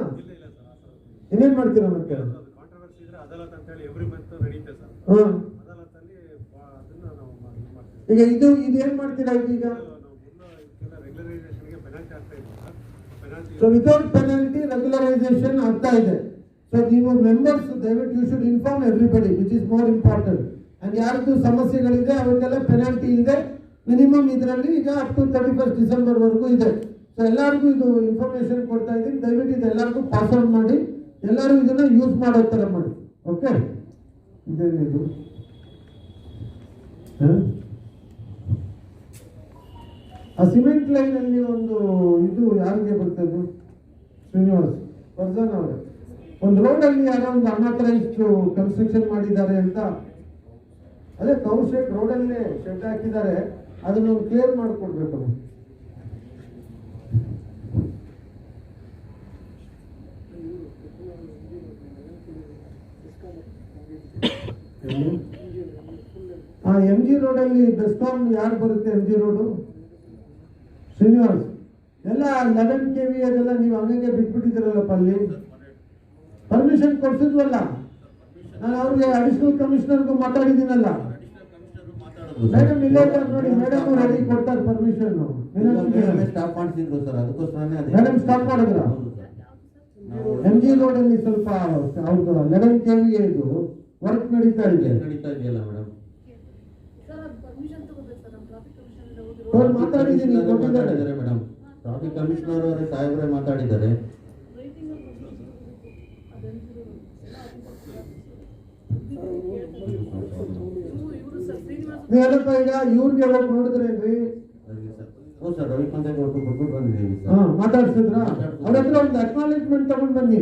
Speaker 1: ಇನ್ನೇನ್ ಮಾಡ್ತೀರಾ ಮತ್ತೆ? ಈಗ ಇದೇನ್ ಮಾಡ್ತೀರಾ ಈಗ? ಸೊ ವಿತೌಟ್ ಪೆನಾಲ್ಟಿ ರೆಗ್ಯುಲರೈಸೇಷನ್ ಆಗ್ತಾ ಇದೆ. ಸೊ ನೀವು ಮೆಂಬರ್ಸ್ ದಯವಿಟ್ಟು you should inform everybody, which is more important. And ಯಾರ್ದು ಸಮಸ್ಯೆಗಳಿದೆ ಅವಕ್ಕೆಲ್ಲ ಪೆನಾಲ್ಟಿ ಇದೆ. ಮಿನಿಮಮ್ ಇದರಲ್ಲಿ ಈಗ ಅಪ್ ಟು 31 ಡಿಸೆಂಬರ್ ವರೆಗೂ ಇದೆ. ಸೊ ಎಲ್ಲರಿಗೂ ಇದು ಇನ್ಫಾರ್ಮೇಶನ್ ಕೊಡ್ತಾ ಇದ್ದೀನಿ. ದಯವಿಟ್ಟು ಇದು ಎಲ್ಲರಿಗೂ ಪಾಸ್ ಔಟ್ ಮಾಡಿ, ಎಲ್ಲರೂ ಇದನ್ನ ಯೂಸ್ ಮಾಡೋ ಥರ ಮಾಡಿ. ಓಕೆ, ಇದೇನಿದು? ಆ ಸಿಮೆಂಟ್ ಲೈನ್ ಅಲ್ಲಿ ಒಂದು ಇದು ಯಾರಿಗೆ ಬರ್ತದೆ? ಶ್ರೀನಿವಾಸ್ ವರ್ಧನ್ ಅವರೇ. ಒಂದು ರೋಡ್ ಅಲ್ಲಿ ಯಾರೋ ಒಂದು ಅನ್ಆಥರೈಸ್ಡ್ ಕನ್ಸ್ಟ್ರಕ್ಷನ್ ಮಾಡಿದ್ದಾರೆ ಅಂತ, ಅದೇ ಕೌಶೇಕ್ ರೋಡ್ ಅಲ್ಲೇ ಶೆಡ್ ಹಾಕಿದ್ದಾರೆ. ಅದನ್ನು ಕ್ಲಿಯರ್ ಮಾಡಿಕೊಡ್ಬೇಕು. MG ರೋಡ್ ಅಲ್ಲಿ ಬೆಸ್ಕಾಂ ಯಾರು ಬರುತ್ತೆ? MG ರೋಡು ಶ್ರೀನಿವಾಸ್ ಎಲ್ಲ 11 kV ಅದೆಲ್ಲ ನೀವು ಹಂಗೆ ಬಿಟ್ಬಿಟ್ಟಿದ್ದೀರಲ್ಲಪ್ಪ. ಅಲ್ಲಿ ಪರ್ಮಿಷನ್ ಕೊಡ್ಸಿದ್ವಲ್ಲ, ನಾನು ಅವ್ರಿಗೆ ಅಡಿಷನಲ್ ಕಮಿಷನರ್ಗೂ ಮಾತಾಡಿದ್ದೀನಲ್ಲ.
Speaker 11: ಮಾಡಿದ್ರು
Speaker 1: ಮೇಡಮ್ ಇಲ್ಲೇ ಇದ್ದಾರೆ ನೋಡಿ, ಮೇಡಮ್ ರೆಡಿ ಕೊಡ್ತಾರೆ ಪರ್ಮಿಷನ್.
Speaker 11: ಸ್ಟಾಪ್ ಮಾಡಿಸಿದ್ರು ಸರ್, ಅದಕ್ಕೋಸ್ಕರನೇ ಅದೇ
Speaker 1: ಮೇಡಮ್ ಸ್ಟಾಪ್ ಮಾಡಿದ್ರ? MG ರೋಡ್ ಅಲ್ಲಿ ಸ್ವಲ್ಪ ಅವ್ರದ್ದು 11 KVA ಇದು ವರ್ಕ್ ನಡೀತಾ ಇದೆಯಲ್ಲ ಮೇಡಮ್. ಅವ್ರು ಮಾತಾಡಿದ್ದೀನಿ, ಕೊಟ್ಟಿದ್ದಾರೆ
Speaker 11: ಮೇಡಮ್. ಟ್ರಾಫಿಕ್ ಕಮಿಷನರ್ ಅವರೇ ಸಾಹೇಬ್ರೆ ಮಾತಾಡಿದ್ದಾರೆ.
Speaker 1: ನೀವೆಲ್ಲಪ್ಪ ಈಗ ಇವ್ರಿಗೆ ಹೋಗಿ ನೋಡಿದ್ರೇನ್ರಿ?
Speaker 11: ಹೌದು ಸರ್, ರವಿಕಾಂತ್ ಅವ್ರು ಕೊಟ್ಬಿಟ್ಟು ಬಂದಿದ್ದೀವಿ
Speaker 1: ಹಾ,
Speaker 11: ಸರ್.
Speaker 1: ಮಾತಾಡ್ಸಿದ್ರ? ಅವ್ರ ಹತ್ರ ಒಂದು ಅಕ್ನಾಲೆಜ್ಮೆಂಟ್ ತಗೊಂಡ್ ಬನ್ನಿ.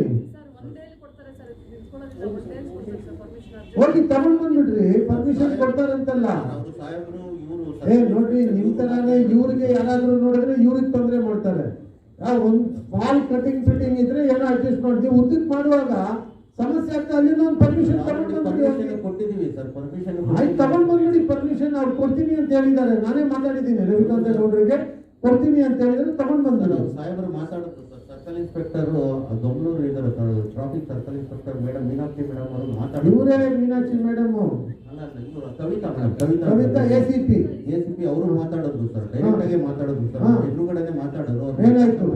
Speaker 1: ಹೋಗಿ ತಗೊಂಡ್ ಬಂದ್ಬಿಡ್ರಿ, ಪರ್ಮಿಷನ್ ಕೊಡ್ತಾರಂತಲ್ಲ.
Speaker 11: ಅವರು ಸಾಹೇಬ್ರು
Speaker 1: ನೋಡ್ರಿ, ನಿಮ್ ತರಾನೇ ಇವ್ರಿಗೆ ಯಾರಾದ್ರೂ ನೋಡಿದ್ರೆ ಇವ್ರಿಗೆ ತೊಂದರೆ ಮಾಡ್ತಾರೆ. ಒಂದ್ ಸ್ಮಾಲ್ ಕಟಿಂಗ್ ಫಿಟ್ಟಿಂಗ್ ಇದ್ರೆ ಏನೋ ಅಡ್ಜಸ್ಟ್ ಮಾಡ್ತೀವಿ, ಉದ್ದಕ್ಕೆ ಮಾಡುವಾಗ ಸಮಸ್ಯೆ ಆಗ್ತಾ ಅಲ್ಲಿ ಒಂದು ಪರ್ಮಿಷನ್ ತಗೊಂಡು
Speaker 11: ಕೊಟ್ಟಿದ್ದೀವಿ ಸರ್. ಪರ್ಮಿಷನ್
Speaker 1: ಆಯ್ತು, ತಗೊಂಡ್ ಬಂದ್ಬಿಡಿ ಪರ್ಮಿಷನ್. ಅವ್ರು ಕೊಡ್ತೀನಿ ಅಂತ ಹೇಳಿದ್ದಾರೆ, ನಾನೇ ಮಾತಾಡಿದ್ದೀನಿ ರವಿಕಾಂತ್ ಗೌಡ್ರಿಗೆ, ಕೊಡ್ತೀನಿ ಅಂತ ಹೇಳಿದ್ರೆ ತಗೊಂಡ್ ಬಂದ್ರು.
Speaker 11: ಸಾಹೇಬರು ಮಾತಾಡಿದ್ರು ಸರ್. ಸರ್ಕಲ್ ಇನ್ಸ್ಪೆಕ್ಟರ್ ದೊಂಗಳೂರು ಇದ್ದಾರೆ sir, traffic circle inspector madam Meenakshi madam ಅವರು ಮಾತಾಡಿದ್ರು.
Speaker 1: ಇವರೇ ಮೀನಾಕ್ಷಿ ಮೇಡಮ್
Speaker 11: ಅಲ್ಲ ಇವರು ಕವಿತಾ ಮೇಡಮ್,
Speaker 1: ಕವಿತಾ ACP
Speaker 11: ಅವರು ಮಾತಾಡಿದ್ರು ಸರ್, ಡೈರೆಕ್ಟ್ ಆಗಿ ಮಾತಾಡಿದ್ರು ಸರ್, ಎದುರುಗಡೆನೆ ಮಾತಾಡಿದ್ರು.
Speaker 1: ಏನಾಯ್ತು?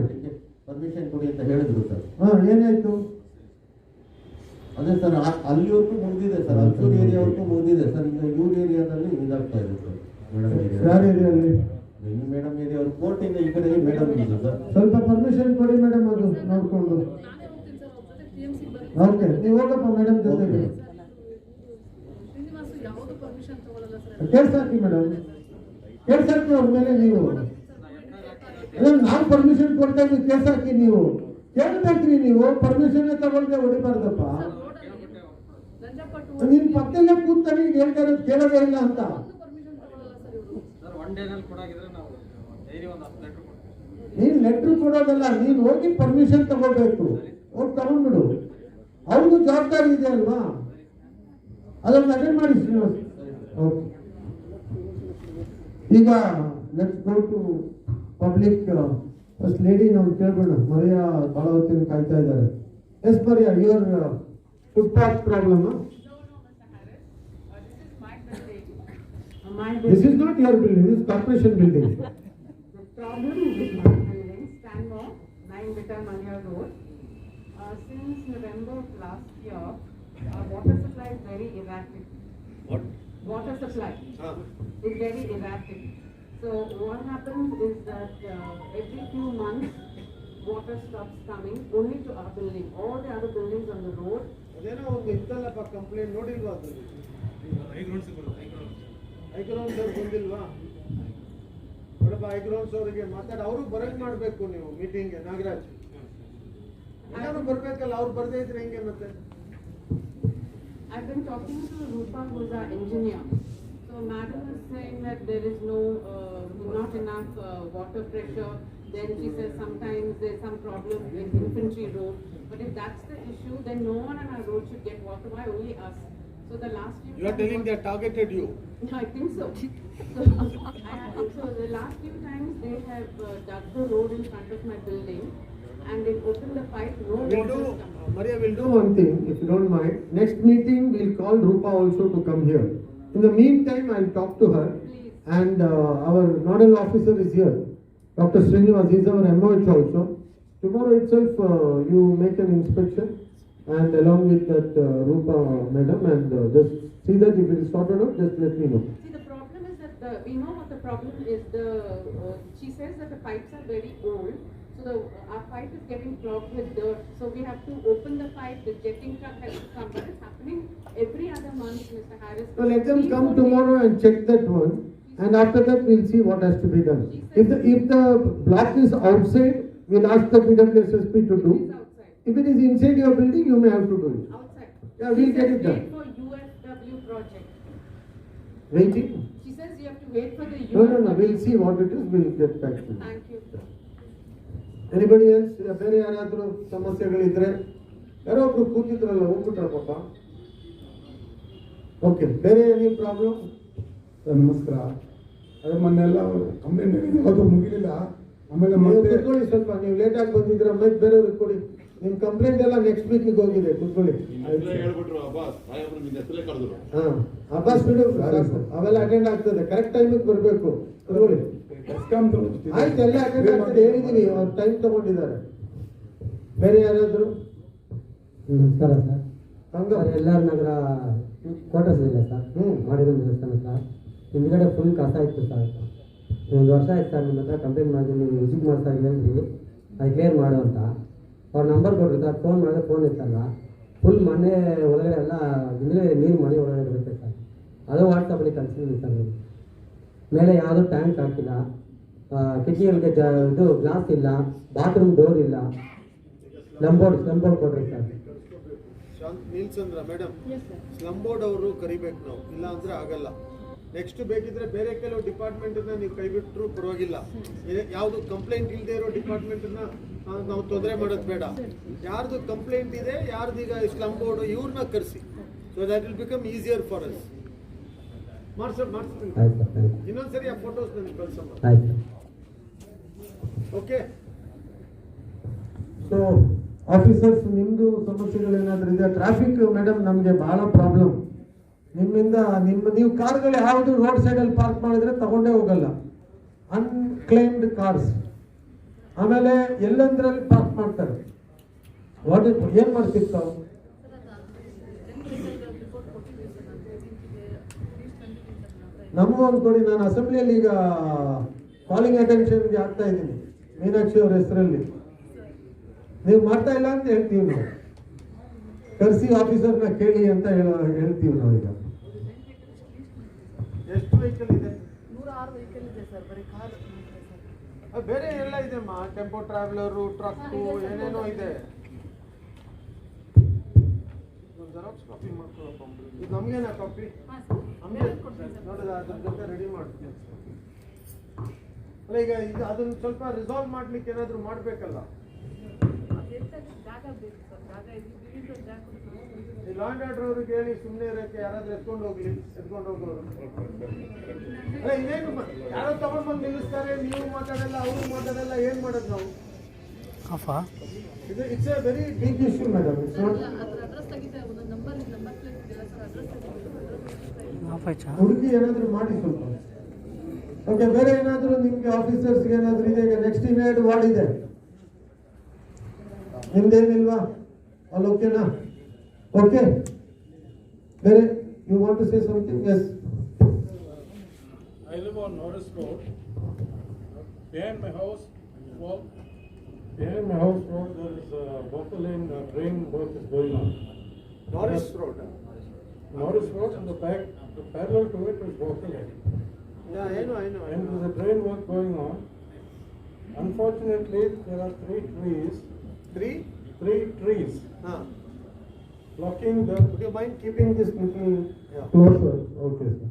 Speaker 11: ಪರ್ಮಿಷನ್ ಕೊಡಿ ಅಂತ ಹೇಳಿದ್ರು ಸರ್.
Speaker 1: ಏನಾಯ್ತು?
Speaker 11: ಅದೇ ಸರ್, ಅಲ್ಲಿವರೆಗೂ ಮುಗಿದಿದೆ ಸರ್, ಅಲ್ಸೂರ್ ಏರಿಯಾವರೆಗೂ ಮುಗಿದಿದೆ ಸರ್. ಈಗ ಇವ್ರ ಏರಿಯಾದಲ್ಲಿ ಇದಾಗ್ತಾ ಇದೆ ಸರ್.
Speaker 1: ಯಾರ ಏರಿಯಾದಲ್ಲಿ?
Speaker 11: ಮೇಡಮ್ ಏರಿಯಾ ಅವ್ರು ಕೋರ್ಟ್ ಇಂದ ಈ ಕಡೆಗೆ ಮೇಡಮ್ ಇದೆ ಸರ್.
Speaker 1: ಸ್ವಲ್ಪ ಪರ್ಮಿಷನ್ ಕೊಡಿ ಮೇಡಮ್, ಅದು ನೋಡ್ಕೊಂಡು. ಓಕೆ, ನೀವು ಹೋಗಪ್ಪ ಮೇಡಮ್ ಜೊತೆಗೆ. ಕೇಸ್ ಹಾಕಿ ಮೇಡಮ್, ಕೇಸ್ ಹಾಕಿ ಅವ್ರ ಮೇಲೆ. ನೀವು ನಾವು ಪರ್ಮಿಷನ್ ಕೊಡ್ತಾ ಇದ್ದೀವಿ, ಕೇಸ್ ಹಾಕಿ. ನೀವು ಕೇಳ್ಬೇಕ್ರಿ, ನೀವು ಪರ್ಮಿಷನ್ ತಗೊಳ್ದೆ ಹೊಡಿಬಾರ್ದಪ್ಪ. ನಿನ್ ಪಕ್ಕದಲ್ಲೇ ಕೂತಾನೆ ಹೇಳ್ತಾ ಇರೋದು ಕೇಳೋದೇ ಇಲ್ಲ ಅಂತ. ನೀನ್ ಲೆಟ್ರ್ ಕೊಡೋದಲ್ಲ, ನೀನ್ ಹೋಗಿ ಪರ್ಮಿಷನ್ ತಗೋಬೇಕು. ಹೋಗಿ ತಗೊಂಡ್ಬಿಡು, ಅವ್ರಿಗೂ ಜವಾಬ್ದಾರಿ ಇದೆ ಅಲ್ವಾ, ಅದನ್ನ ಅಟೆಂಡ್ ಮಾಡಿ ಶ್ರೀನಿವಾಸ್. ಓಕೆ, ಈಗ let's go to public. First lady ನಾವು ಕೇಳ್ಬೇಡ, ಮರಿಯಾ ಬಹಳ ಹೊತ್ತಿನ ಕಾಯ್ತಾ ಇದ್ದಾರೆ. Yes Maria, your footpath problem? This is not your building, this is corporation building.
Speaker 12: The problem with my building, Stanmore, 9 Bitter Manya Road. Since November of last year, water supply is very erratic.
Speaker 11: What?
Speaker 12: Water supply is very erratic. So what happens is that every few months, water stops coming only to our building. All the other buildings on the road.
Speaker 1: ಅದೇನೋ ಒಂದು ಇತ್ತಲ್ಲಪ್ಪ ಕಂಪ್ಲೇಂಟ್, ನೋಡಿಲ್ವಾ? ಅದು ಐಗ್ರೌಂಡ್ಸ್ ಅವ್ರು ಬಂದಿಲ್ವಾ? ನೋಡಪ್ಪ, ಐಗ್ರೌಂಡ್ಸ್ ಅವರಿಗೆ ಮಾತಾಡಿ ಅವರು ಬರಂಗ್ ಮಾಡ್ಬೇಕು ನೀವು ಮೀಟಿಂಗ್ಗೆ. ನಾಗರಾಜ್ ಎಲ್ಲರೂ ಬರ್ಬೇಕಲ್ಲ, ಅವ್ರು ಬರ್ದೇ ಇದ್ರೆ ಹೆಂಗೆ ಮತ್ತೆ?
Speaker 12: I've been talking to Rupa, who is our engineer. So madam is saying that there is not enough water pressure. Then she says sometimes there's some problem with Infantry Road. But if that's the issue, then no one on our road should get water. Why only us? So the last few.
Speaker 1: You are telling they targeted you?
Speaker 12: I think so. So the last few times they have dug the road in front of my building, and they opened the pipe. No water is coming.
Speaker 1: Maria, we'll do one thing, if you don't mind. Next meeting, we'll call Rupa also to come here. In the meantime, I'll talk to her.
Speaker 12: Please.
Speaker 1: And our nodal officer is here. Dr. Srinivas is our MOH also. Tomorrow itself, you make an inspection, and along with that Rupa madam, and just see that if it is sorted out, just let me know.
Speaker 12: See, the problem is that we know what the problem is. She says that the pipes are very old, so our pipe is getting clogged with dirt. So we have to open the pipe. The jetting truck has to come, but it's happening every other month, Mr. Harris.
Speaker 1: So let them come tomorrow and check that one, and after that we'll see what has to be done. If the block is outside, we'll ask the PWSSP to do. If it is inside your building, you may have to do it.
Speaker 12: Outside.
Speaker 1: Yeah, we'll get it done.
Speaker 12: Wait for UFW project.
Speaker 1: Waiting?
Speaker 12: She says you have to wait for the
Speaker 1: No,
Speaker 12: UFW.
Speaker 1: we'll see what it is, we'll get back to you.
Speaker 12: Thank you.
Speaker 1: Anybody else? ಬೇರೆ ಯಾರಾದ್ರೂ ಸಮಸ್ಯೆಗಳಿದ್ರೆ? ಯಾರೋ ಒಬ್ರು ಕೂತಿದ್ರಲ್ಲ, ಹೋಗ್ಬಿಟ್ರ ಪಾಪ. ಓಕೆ, ಬೇರೆ ಎನಿ ಪ್ರಾಬ್ಲಮ್?
Speaker 10: ನಮಸ್ಕಾರ. ಅದೇ ಮೊನ್ನೆಲ್ಲ ಕಂಪ್ಲೇಂಟ್ ಯಾವುದು ಮುಗಿಲಿಲ್ಲ. ಆಮೇಲೆ ಮತ್ತೆ
Speaker 1: ಕೂತ್ಕೊಳ್ಳಿ ಸ್ವಲ್ಪ, ನೀವು ಲೇಟ್ ಆಗಿ ಬಂದಿದ್ದೀರ, ಮತ್ತೆ ಬೇರೆಯವ್ರಿಗೆ ಕೊಡಿ. ನಿಮ್ ಕಂಪ್ಲೇಂಟ್ ಎಲ್ಲ ನೆಕ್ಸ್ಟ್ ವೀಕ್ ಹೋಗಿದೆ, ಕೂತ್ಕೊಳ್ಳಿ.
Speaker 7: ಹೇಳ್ಬಿಟ್ರು ಅಬ್ಬಾಸ್ ಸಾಹೇಬ್ರು ನಿನ್ನ ಹೆಸರೇ ಕರೆದ್ರು.
Speaker 1: ಹಾ, ಅಬ್ಬಾಸ್ ಬಿಡು, ಅವೆಲ್ಲ ಅಟೆಂಡ್ ಆಗ್ತದೆ, ಕರೆಕ್ಟ್ ಟೈಮಿಗೆ ಬರಬೇಕು. ಕೂತ್ಕೊಳ್ಳಿ. ಆಯ್ತು, ಎಲ್ಲ ಅಟೆಂಡ್ ಆಗ್ತದೆ ಹೇಳಿದೀವಿ, ಅವ್ರು ಟೈಮ್ ತಗೊಂಡಿದ್ದಾರೆ. ಬೇರೆ ಯಾರಾದ್ರು?
Speaker 13: ನಮಸ್ಕಾರ ಸರ್.
Speaker 1: ಸಂಗಮ್
Speaker 13: ಎಲ್ಲಾರ ನಗರ ಕ್ವಾರ್ಟರ್ಸ್ ಇಲ್ಲ ಸರ್, ಮಾಡಿರೋ ದೇವಸ್ಥಾನ ಸರ್. ಹಿಂದ್ಗಡೆ ಫುಲ್ ಕಸ ಇತ್ತು ಸರ್. 1 ವರ್ಷ ಆಯ್ತು ಸರ್, ನಿಮ್ಮ ಹತ್ರ ಕಂಪ್ಲೇಂಟ್ ಮಾಡಿದ್ದೀನಿ, ನೀವು ವಿಸಿಟ್ ಮಾಡ್ತಾ ಇದ್ದೀವಿ, ಅದು ಕ್ಲಿಯರ್ ಮಾಡು ಅಂತ. ಅವ್ರ ನಂಬರ್ ಕೊಟ್ಟರು ಸರ್, ಫೋನ್ ಮಾಡಿದ್ರೆ ಫೋನ್ ಇತ್ತಲ್ಲ, ಫುಲ್ ಮನೆ ಒಳಗಡೆ ಎಲ್ಲ ಹಿಂದ್ಗಡೆ ನೀರು ಮನೆ ಒಳಗಡೆ ಬರುತ್ತೆ ಸರ್. ಅದು ವಾಟ್ಸಪ್ಪಲ್ಲಿ ಕಳಿಸಿದ್ದೀನಿ ಸರ್. ನೀವು ಮೇಲೆ ಯಾವುದೂ ಟ್ಯಾಂಕ್ ಹಾಕಿಲ್ಲ, ಕಿಟಕಿಗಳಿಗೆ ಇದು ಗ್ಲಾಸ್ ಇಲ್ಲ, ಬಾತ್ರೂಮ್ ಡೋರ್ ಇಲ್ಲ, ಸ್ಲಮ್ ಬೋರ್ಡ್ ಕೊಡ್ರಿ sir.
Speaker 1: Neelsandra madam, slum board ಅವರು ಕರಿಬೇಕು ನಾವು, ಇಲ್ಲ ಅಂದ್ರೆ ಆಗಲ್ಲ. ನೆಕ್ಸ್ಟ್ ಬೇಕಿದ್ರೆ ಬೇರೆ ಕೆಲವು ಡಿಪಾರ್ಟ್ಮೆಂಟ್ ನೀವು ಕೈ ಬಿಟ್ಟರು ಪರವಾಗಿಲ್ಲ. ಯಾವುದು ಕಂಪ್ಲೇಂಟ್ ಇಲ್ಲದೆ ಇರೋ ಡಿಪಾರ್ಟ್ಮೆಂಟ್ ನಾವು ತೊಂದರೆ ಮಾಡೋದು ಬೇಡ. ಯಾರ್ದು ಕಂಪ್ಲೇಂಟ್ ಇದೆ, ಯಾರ್ದು ಈಗ ಸ್ಲಮ್ ಬೋರ್ಡ್, ಇವ್ರನ್ನ ಕರೆಸಿ. So that will become easier for us. ಮಾಡಿಸ್ತೀನಿ ಇನ್ನೊಂದ್ಸರಿ ಆ ಫೋಟೋಸ್ ನನಗೆ ಕಳ್ಸಮ್ಮ. ಓಕೆ. ಸೊ ಆಫೀಸರ್ಸ್, ನಿಮ್ಮದು ಸಮಸ್ಯೆಗಳು ಏನಾದರೂ ಇದೆ? ಟ್ರಾಫಿಕ್ ಮೇಡಮ್ ನಮಗೆ ಬಹಳ ಪ್ರಾಬ್ಲಮ್. ನಿಮ್ಮಿಂದ ನೀವು ಕಾರ್ಗಳು ಯಾವುದು ರೋಡ್ ಸೈಡಲ್ಲಿ ಪಾರ್ಕ್ ಮಾಡಿದ್ರೆ ತಗೊಂಡೇ ಹೋಗಲ್ಲ, ಅನ್ಕ್ಲೈಮ್ಡ್ ಕಾರ್ಸ್. ಆಮೇಲೆ ಎಲ್ಲಂದ್ರಲ್ಲಿ ಪಾರ್ಕ್ ಮಾಡ್ತಾರೆ. ಏನು ಮಾಡ್ತಿರ್ತಾವೆ? ನಮಗೂ ಒಂದು ಕೊಡಿ. ನಾನು ಅಸೆಂಬ್ಲಿಯಲ್ಲಿ ಈಗ ಕಾಲಿಂಗ್ ಅಟೆನ್ಷನ್ಗೆ ಆಗ್ತಾ ಇದ್ದೀನಿ, ಮೀನಾಕ್ಷಿ ಅವ್ರ ಹೆಸರಲ್ಲಿ. ನೀವು ಮಾಡ್ತಾ ಇಲ್ಲ ಅಂತ ಹೇಳ್ತೀವಿ ನಾವು, ಕರೆಸಿ ಆಫೀಸರ್ನ ಕೇಳಿ ಅಂತ ಹೇಳ್ತೀವಿ ನಾವು. ಈಗ ಎಷ್ಟು ವೆಹಿಕಲ್ ಇದೆ?
Speaker 3: 106 ವೆಹಿಕಲ್ ಇದೆ ಸರ್, ಬರೀ ಕಾರ್.
Speaker 1: ಬೇರೆ ಎಲ್ಲ ಇದೆ, ಟೆಂಪೋ ಟ್ರಾವೆಲರು, ಟ್ರಕ್ಕು, ಏನೇನೋ ಇದೆ. ಜೆರಾಕ್ಸ್ ಕಾಪಿ ಮಾಡ್ಕೊಳ್ಳೋ. ಇದು ನಮಗೇನಾ ಕಾಪಿ? ನೋಡಿದ ಅದ್ರ ಜೊತೆ ರೆಡಿ ಮಾಡ್ತೀನಿ. ಅಲ್ಲ, ಈಗ ಅದನ್ನ ಸ್ವಲ್ಪ ರಿಸಾಲ್ವ್ ಮಾಡ್ಲಿಕ್ಕೆ ಏನಾದ್ರು ಮಾಡ್ಬೇಕಲ್ಲ. ಲಾ ಅಂಡ್ ಆರ್ಡರ್ ಅವ್ರಿಗೆ ಹೇಳಿ ಸುಮ್ಮನೆ ಇರೋಕ್ಕೆ, ಯಾರಾದ್ರೂ ಎತ್ಕೊಂಡು ಹೋಗೋರು. ಅಲ್ಲ, ಇನ್ನೇನು ಯಾರೋ ತಗೊಂಡ್ ಬಂದು ನಿಲ್ಲಿಸ್ತಾರೆ, ನೀವು ಮಾತಾಡಲ್ಲ, ಅವರು ಮಾತಾಡಲ್ಲ, ಏನ್ ಮಾಡೋದು ನಾವು? It's a very big issue madam. ಹುಡುಗಿ ಏನಾದ್ರು ಮಾಡಿ ಸ್ವಲ್ಪ. ಓಕೆ, ಬೇರೆ ಏನಾದ್ರು ನಿಮ್ಗೆ ಆಫೀಸರ್ಸ್ಗೆ ಏನಾದ್ರು ಇದೆ? ಈಗ ನೆಕ್ಸ್ಟ್ ಇನ್ನೆರಡು ವಾರ್ಡ್ ಇದೆ, ನಿಮ್ದೇನಿಲ್ವಾ? ಅಲ್ಲಿ ಓಕೆನಾ? ಓಕೆ. ಬೇರೆ you want to say something? Yes.
Speaker 14: I live on Norris Road. Behind my house, there is a water lane drain work is going on.
Speaker 1: Norris Road.
Speaker 14: Norris Road, and the parallel to it is water lane.
Speaker 1: Yeah, I know.
Speaker 14: And there is a drain work going on. Unfortunately, there are three trees. Three trees. Blocking the.
Speaker 1: Would you mind keeping this little
Speaker 14: closer? Okay, sir.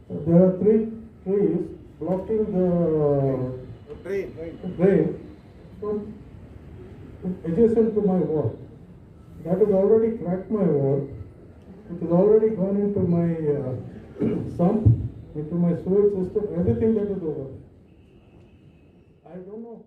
Speaker 14: So there are three trees blocking the drain from adjacent to my wall. That has already cracked my wall. It has already gone into my sump, into my sewage system. Everything that is over. I don't know.